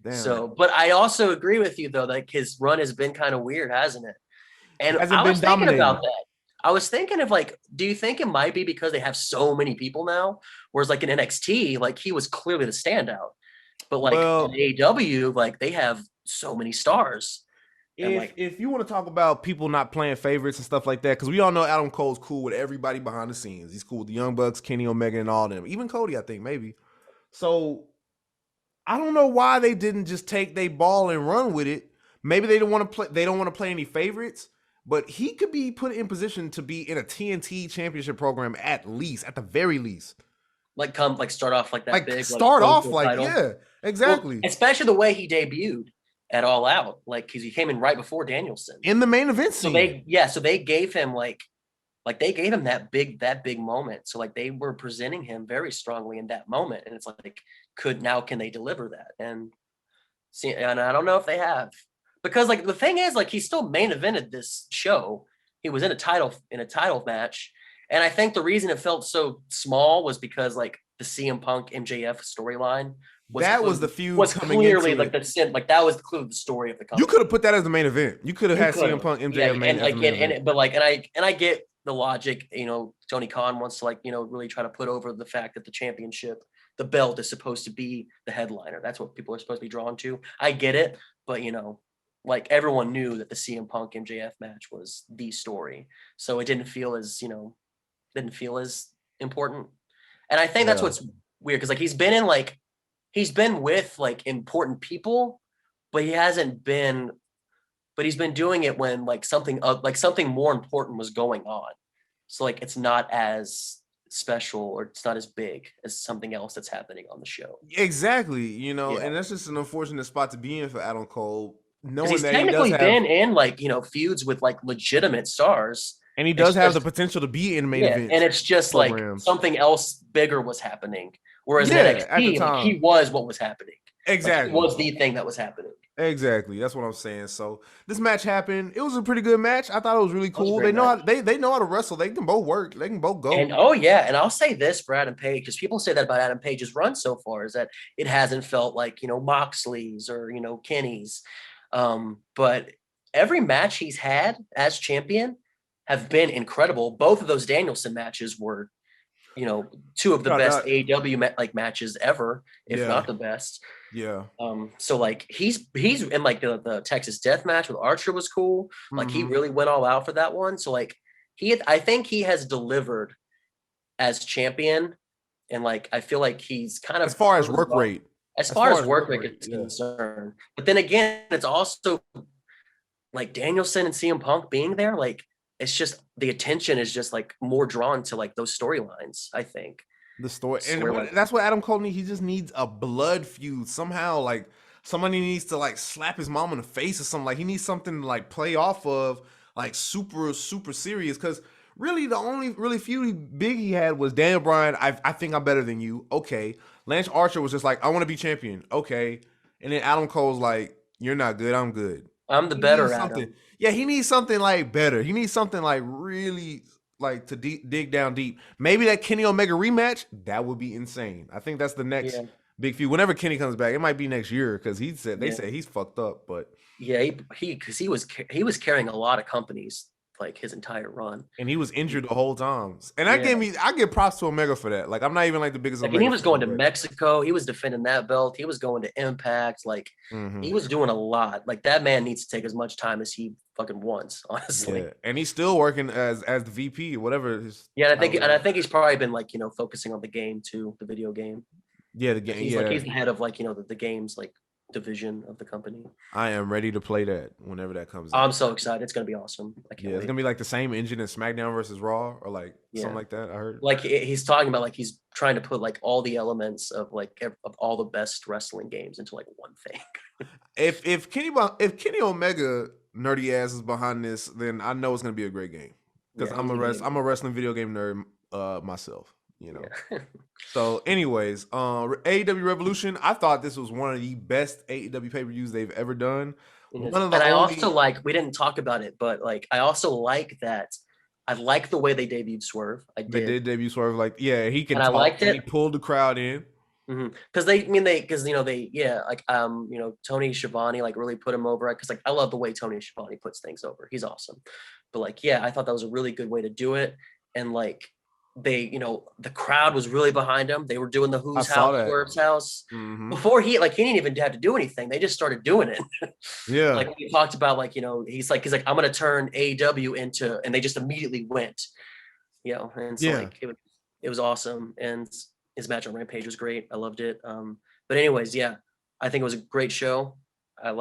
Damn, So, but I also agree with you though, like his run has been kind of weird, hasn't it? he And hasn't I been was thinking dominating. about that. I was thinking of like, do you think it might be because they have so many people now? Whereas like in NXT, like he was clearly the standout. But like in Well, AEW, like they have so many stars. And like, if you want to talk about people not playing favorites and stuff like that, because we all know Adam Cole's cool with everybody behind the scenes. He's cool with the Young Bucks, Kenny Omega, and all them. Even Cody, I think maybe. So I don't know why they didn't just take their ball and run with it. Maybe they don't want to play. They don't want to play any favorites. But he could be put in position to be in a TNT championship program at least, at the very least. come like start off like that Like big, like start going off for a like title. yeah, Well, exactly. especially the way he debuted at All Out, like because he came in right before Danielson. In the main event So scene. so they gave him like they gave him that big moment. So like they were presenting him very strongly in that moment. And it's like, can they deliver that? And see, and I don't know if they have. Because like the thing is, like he still main evented this show. He was in a title match. And I think the reason it felt so small was because like the CM Punk MJF storyline That was the feud was coming clearly into like it. that was clearly the story of the You company. could have put that as the main event. You could have You had could CM have, Punk yeah, MJF main and as the like, main event. but like, and I get the logic. You know, Tony Khan wants to like, you know, really try to put over the fact that the championship, the belt, is supposed to be the headliner. That's what people are supposed to be drawn to. I get it, but you know, like everyone knew that the CM Punk MJF match was the story, so it didn't feel as important. And I think that's Yeah. what's weird because like he's been with like important people, but he's been doing it when like something more important was going on. So like it's not as special or it's not as big as something else that's happening on the show. Exactly. You know, Yeah. and that's just an unfortunate spot to be in for Adam Cole, Because knowing he's that he does technically have been in like, you know, feuds with like legitimate stars. and he It's does have the just potential to be in main yeah, and event it's just like programs. something else bigger was happening. Whereas in Yeah, at the NXT, like he time. was what was happening. Like he Exactly. was the thing that was happening. Exactly. That's what I'm saying. So this match happened. It was a pretty good match. I thought it was really That was a cool. great match. They know how to wrestle. They can both work. They can both And go. oh yeah, and I'll say this for Adam Page, because people say that about Adam Page's run so far, is that it hasn't felt like, you know, Moxley's or, you know, Kenny's. But every match he's had as champion have been incredible. Both of those Danielson matches were, you know, two of the No, best that, AEW like matches ever, if yeah. not the best. Yeah. So like he's in like the Texas Death Match with Archer was cool. Like he Hmm. really went all out for that one. So like I think he has delivered as champion, and like I feel like he's kind As of far as proven work well. rate. as as far far as as work work rate rate. is Yeah, concerned. But then again, it's also like Danielson and CM Punk being there. Like it's just the attention is just like more drawn to like those storylines. I think. the story, So and we're like, that's what Adam Cole needs. He just needs a blood feud somehow. Like somebody needs to like slap his mom in the face or something. Like he needs something to like play off of, like super serious. Because really, the only really feud big he had was Daniel Bryan. I think I'm better than you. Okay, Lance Archer was just like I want to be champion. Okay, and then Adam Cole's like you're not good. I'm good. I'm the He better needs something. Adam. Yeah, he needs something like better. He needs something like really like to dig down deep. Maybe that Kenny Omega rematch, that would be insane. I think that's the next Yeah, big feud. Whenever Kenny comes back, it might be next year because they yeah, said he's fucked up, but yeah. He because he was carrying a lot of companies like his entire run. and he was injured the whole time. And that Yeah. gave me I give props to Omega for that. Like I'm not even like the biggest Like, and he Omega was fan, going to but Mexico. He was defending that belt. He was going to Impact. Like, mm-hmm. he was doing a lot. Like, that man needs to take as much time as he fucking wants, Yeah, honestly. and he's still working as the VP, whatever his Yeah, title and I is. think he's probably been like focusing on the game too, the video game. Yeah, the Like, game. Yeah, he's the head of like the games like division of the company. I am ready to play that whenever that comes I'm out. so excited. It's gonna be awesome. I can't Yeah, it's wait. gonna be like the same engine as SmackDown versus Raw, or like something Yeah. like that. I heard. Like he's talking about like he's trying to put like all the elements of like of all the best wrestling games into like one thing. If Kenny Omega nerdy ass is behind this, then I know it's gonna be a great game because Yeah, he's gonna be I'm a wrestling video game nerd myself. You know. yeah. So, anyways, AEW Revolution. I thought this was one of the best AEW pay per views they've ever done. One of the And I also only like, we didn't talk about it, but like I also like that. I like the way they debuted Swerve. I they did. did debut Swerve. Like, yeah, he can And I talk liked and he it. pulled the crowd in. Because because they yeah, like Tony Schiavone like really put him over, because like I love the way Tony Schiavone puts things over. He's awesome. But like yeah, I thought that was a really good way to do it. And like they, the crowd was really behind him. They were doing the I Who's saw House, that. Swerve's House. Hmm. Before he didn't even have to do anything. They just started doing it. Yeah, Like we talked about, like, he's like, I'm gonna turn AEW into, and they just immediately went, and so yeah. like it was awesome. And his match on Rampage was great. I loved it. But anyways, yeah, I think it was a great show. I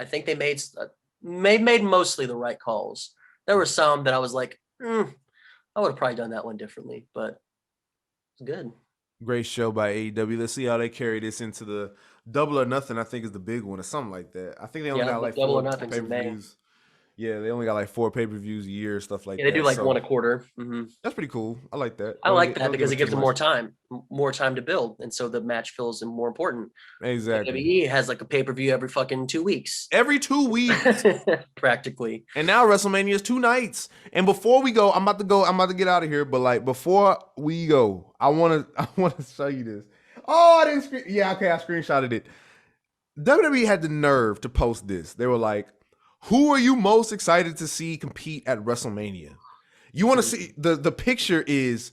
think they made mostly the right calls. There were some that I was like, I would have probably done that one differently, but it's good. Great show by AEW. Let's see how they carry this into the Double or Nothing. I think is the big one or something like that. I think they only Yeah, got like Double or four Nothing's pay in per May. views. Yeah, they only got like 4 pay-per-views a year, stuff like Yeah, they do that. like one So a quarter. that's pretty cool. I like that. I like They that don't give because us it too gives them much. more time to build, and so the match feels more important. Exactly. WWE has like a pay-per-view every fucking 2 weeks. Every 2 weeks. Practically. And now WrestleMania is 2 nights. And before we go, I'm about to get out of here. But like before we go, I wanna show you this. Oh, I didn't screen. Yeah, okay, I screenshotted it. WWE had the nerve to post this. They were like, "Who are you most excited to see compete at WrestleMania?" You want to see the picture is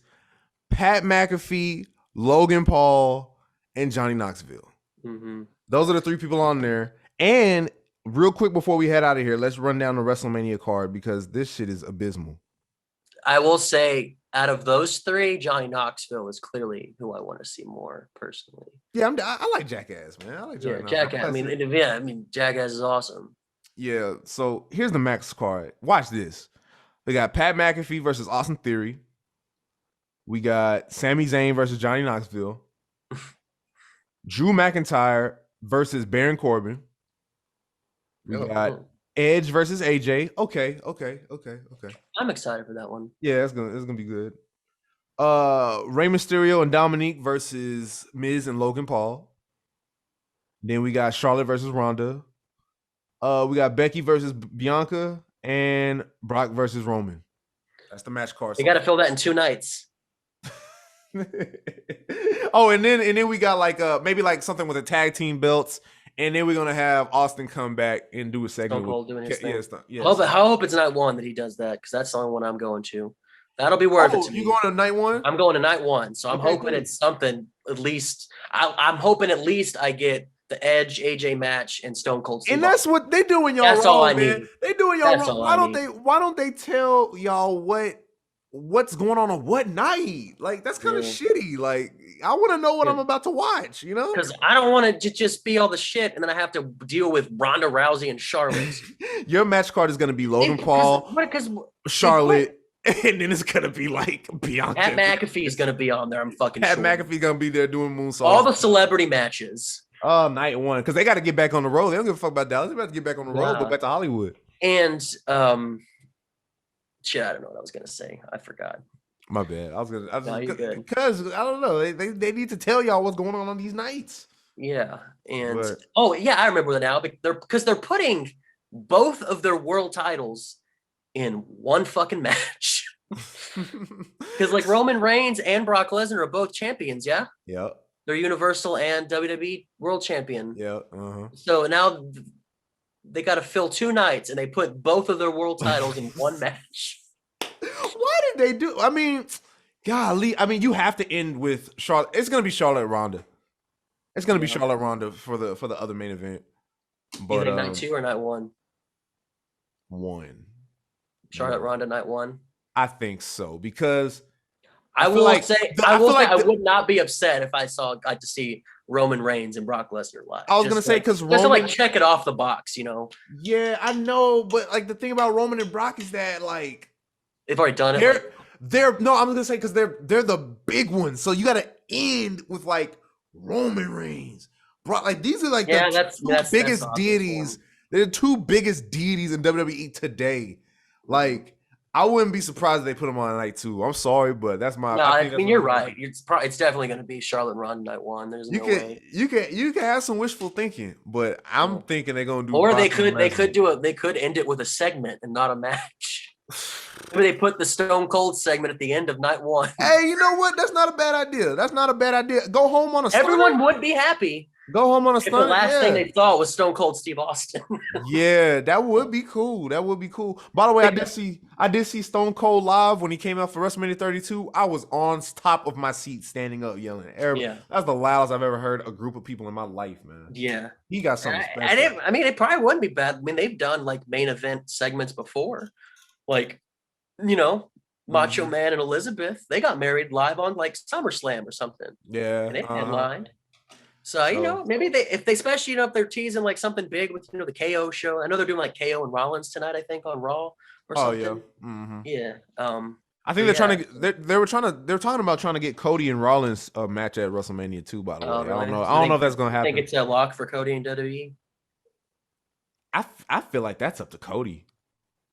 Pat McAfee, Logan Paul, and Johnny Knoxville. Mm-hmm. Those are the three people on there. And real quick before we head out of here, let's run down the WrestleMania card because this shit is abysmal. I will say, out of those three, Johnny Knoxville is clearly who I want to see more personally. Yeah, I like Jackass, man. I like Yeah, Johnny Jackass. Knoxville. I mean, Jackass is awesome. Yeah, so here's the Max card. Watch this. We got Pat McAfee versus Austin Theory. We got Sami Zayn versus Johnny Knoxville. Drew McIntyre versus Baron Corbin. We got Edge versus AJ. Okay. I'm excited for that one. Yeah, it's gonna be good. Rey Mysterio and Dominique versus Miz and Logan Paul. Then we got Charlotte versus Ronda. We got Becky versus Bianca and Brock versus Roman. That's the match card. You got to fill that in 2 nights. Oh, and then we got like maybe like something with the tag team belts, and then we're gonna have Austin come back and do a segment. Stone Cold doing his thing. Yeah. I hope it's night one that he does that, because that's the only one I'm going to. That'll be worth it to me. You going to night one? I'm going to night one, so I'm hoping it's something. At least I'm hoping at least I get the Edge AJ match and Stone Cold. And that's what they do in y'all. That's wrong, all I man. need. They doing y'all wrong. Why don't they tell y'all what what's going on what night. Like that's kind of Yeah. shitty. Like I want to know what I'm about to watch. You know, Because I don't want to just be all the shit, and then I have to deal with Ronda Rousey and Charlotte. your match card is gonna be Logan Because Paul, they put Charlotte, and then it's gonna be like Bianca. Pat McAfee is gonna be on there. I'm fucking Pat sure. McAfee gonna be there doing moonsaults. All the celebrity matches. Oh, night one, because they got to get back on the road. They don't give a fuck about Dallas. They about to get back on the road, go back to Hollywood. And shit, I don't know what I was gonna say. I forgot. My bad. I was gonna. No, you're good. Because I don't know. They need to tell y'all what's going on these nights. Yeah, and But- oh yeah, I remember that now. Because they're putting both of their world titles in one fucking match. Because like Roman Reigns and Brock Lesnar are both champions. Yeah. Yep. They're Universal and WWE World Champion. Yeah. So now they got to fill 2 nights, and they put both of their world titles in one match. Why did they do? I mean, golly. I mean, you have to end with Charlotte. It's gonna be Charlotte Ronda. It's gonna be Charlotte Ronda for the other main event. But night 2 or night 1? 1. Charlotte Ronda night 1. I think so because I will say I would not be upset if I got to see Roman Reigns and Brock Lesnar live. I was gonna say because Roman, just to like check it off the box, you know. Yeah, I know, but like the thing about Roman and Brock is that like they've already done it. They're no, I'm gonna say because they're the big ones, so you got to end with like Roman Reigns, Brock. Like these are like the biggest deities. They're the 2 biggest deities in WWE today. Like. I wouldn't be surprised if they put them on night 2. I'm sorry, but that's my. No, I mean you're right. It's definitely going to be Charlotte Ronda night 1. There's no way. You can have some wishful thinking, but I'm thinking they're going to do. Or they could end it with a segment and not a match. Maybe they put the Stone Cold segment at the end of night 1. Hey, you know what? That's not a bad idea. Go home on a stunner. Everyone would be happy. Go home on a stunner. The last thing they thought was Stone Cold Steve Austin. Yeah, that would be cool. By the way, I did see Stone Cold live when he came out for WrestleMania 32. I was on top of my seat, standing up, yelling at everybody. Yeah. That's the loudest I've ever heard a group of people in my life, man. Yeah, he got something special. I mean, it probably wouldn't be bad. I mean, they've done like main event segments before, like Macho Man and Elizabeth. They got married live on like SummerSlam or something. Yeah, and they headlined. So, maybe if especially if they're teasing like something big with the KO show. I know they're doing like KO and Rollins tonight, I think, on Raw or something. Oh yeah. Mm-hmm. Yeah. I think they're trying to they're talking about trying to get Cody and Rollins a match at WrestleMania 2, by the way. Really? I don't know if that's gonna happen. I think it's a lock for Cody and WWE. I feel like that's up to Cody.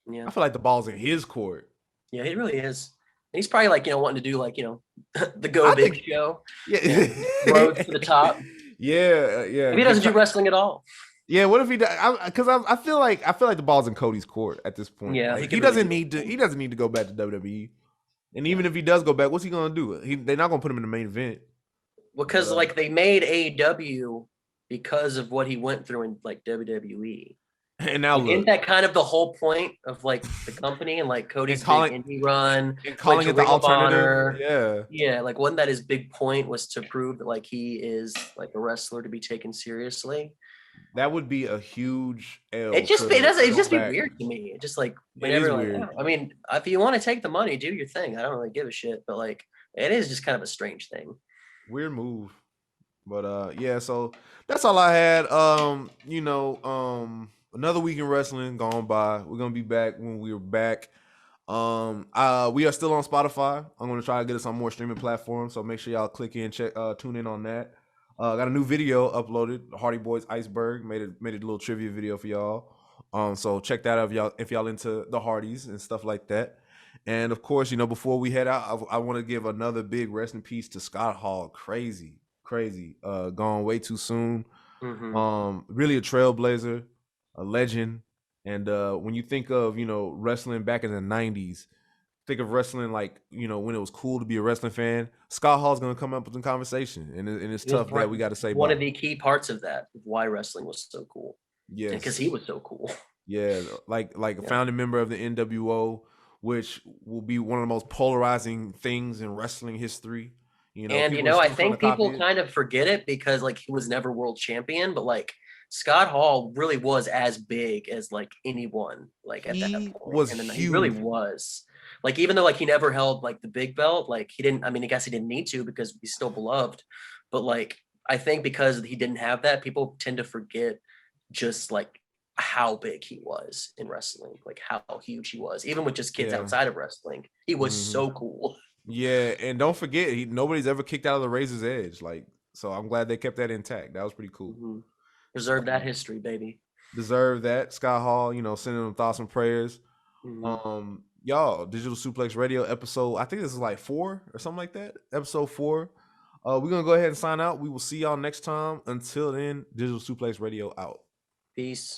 Yeah. I feel like the ball's in his court. Yeah, he really is. And he's probably like, wanting to do like, the Big Show. Yeah. Road to the top. Yeah. If he doesn't do wrestling at all. Yeah, what if he does? Because I feel like the ball's in Cody's court at this point. Yeah, like, he doesn't need to go back to WWE. And even if he does go back, what's he gonna do? They're not gonna put him in the main event. Because like they made AEW because of what he went through in like WWE. And now isn't that kind of the whole point of like the company and like Cody's big indie run and calling it the alternative? Yeah. Like wasn't that his big point was to prove that like he is like a wrestler to be taken seriously? That would be a huge L. It just be weird to me. It just like whenever like, I mean, if you want to take the money, do your thing. I don't really give a shit, but like it is just kind of a strange thing. Weird move. But yeah, so that's all I had. Another week in wrestling gone by. We're gonna be back when we're back. We are still on Spotify. I'm gonna try to get us on more streaming platforms, so make sure y'all click in, tune in on that. Got a new video uploaded. Hardy Boys Iceberg made a little trivia video for y'all. So check that out if y'all into the Hardys and stuff like that. And of course, before we head out, I want to give another big rest in peace to Scott Hall. Crazy. Gone way too soon. Mm-hmm. Really a trailblazer, a legend. And when you think of wrestling back in the 90s, think of wrestling like when it was cool to be a wrestling fan. Scott Hall's gonna come up with the conversation, and it's tough that we got to say one of the key parts of that, why wrestling was so cool. Yeah, because he was so cool. Yeah, like a founding member of the NWO, which will be one of the most polarizing things in wrestling history. I think people kind of forget it because like he was never world champion, but like Scott Hall really was as big as like anyone like at that point. Was huge. He really was. Like even though like he never held like the big belt, like he didn't. I mean, I guess he didn't need to because he's still beloved. But like I think because he didn't have that, people tend to forget just like how big he was in wrestling, like how huge he was, even with just kids Yeah. outside of wrestling. He was Hmm. so cool. Yeah, and don't forget, nobody's ever kicked out of the Razor's Edge. Like, so I'm glad they kept that intact. That was pretty cool. Mhm. So Preserve that history, baby. deserve that. Scott Hall, sending them thoughts and prayers. Mhm. Y'all, Digital Suplex Radio episode, I think this is like 4 or something like that. Episode 4. We're gonna go ahead and sign out. We will see y'all next time. Until then, Digital Suplex Radio out. Peace.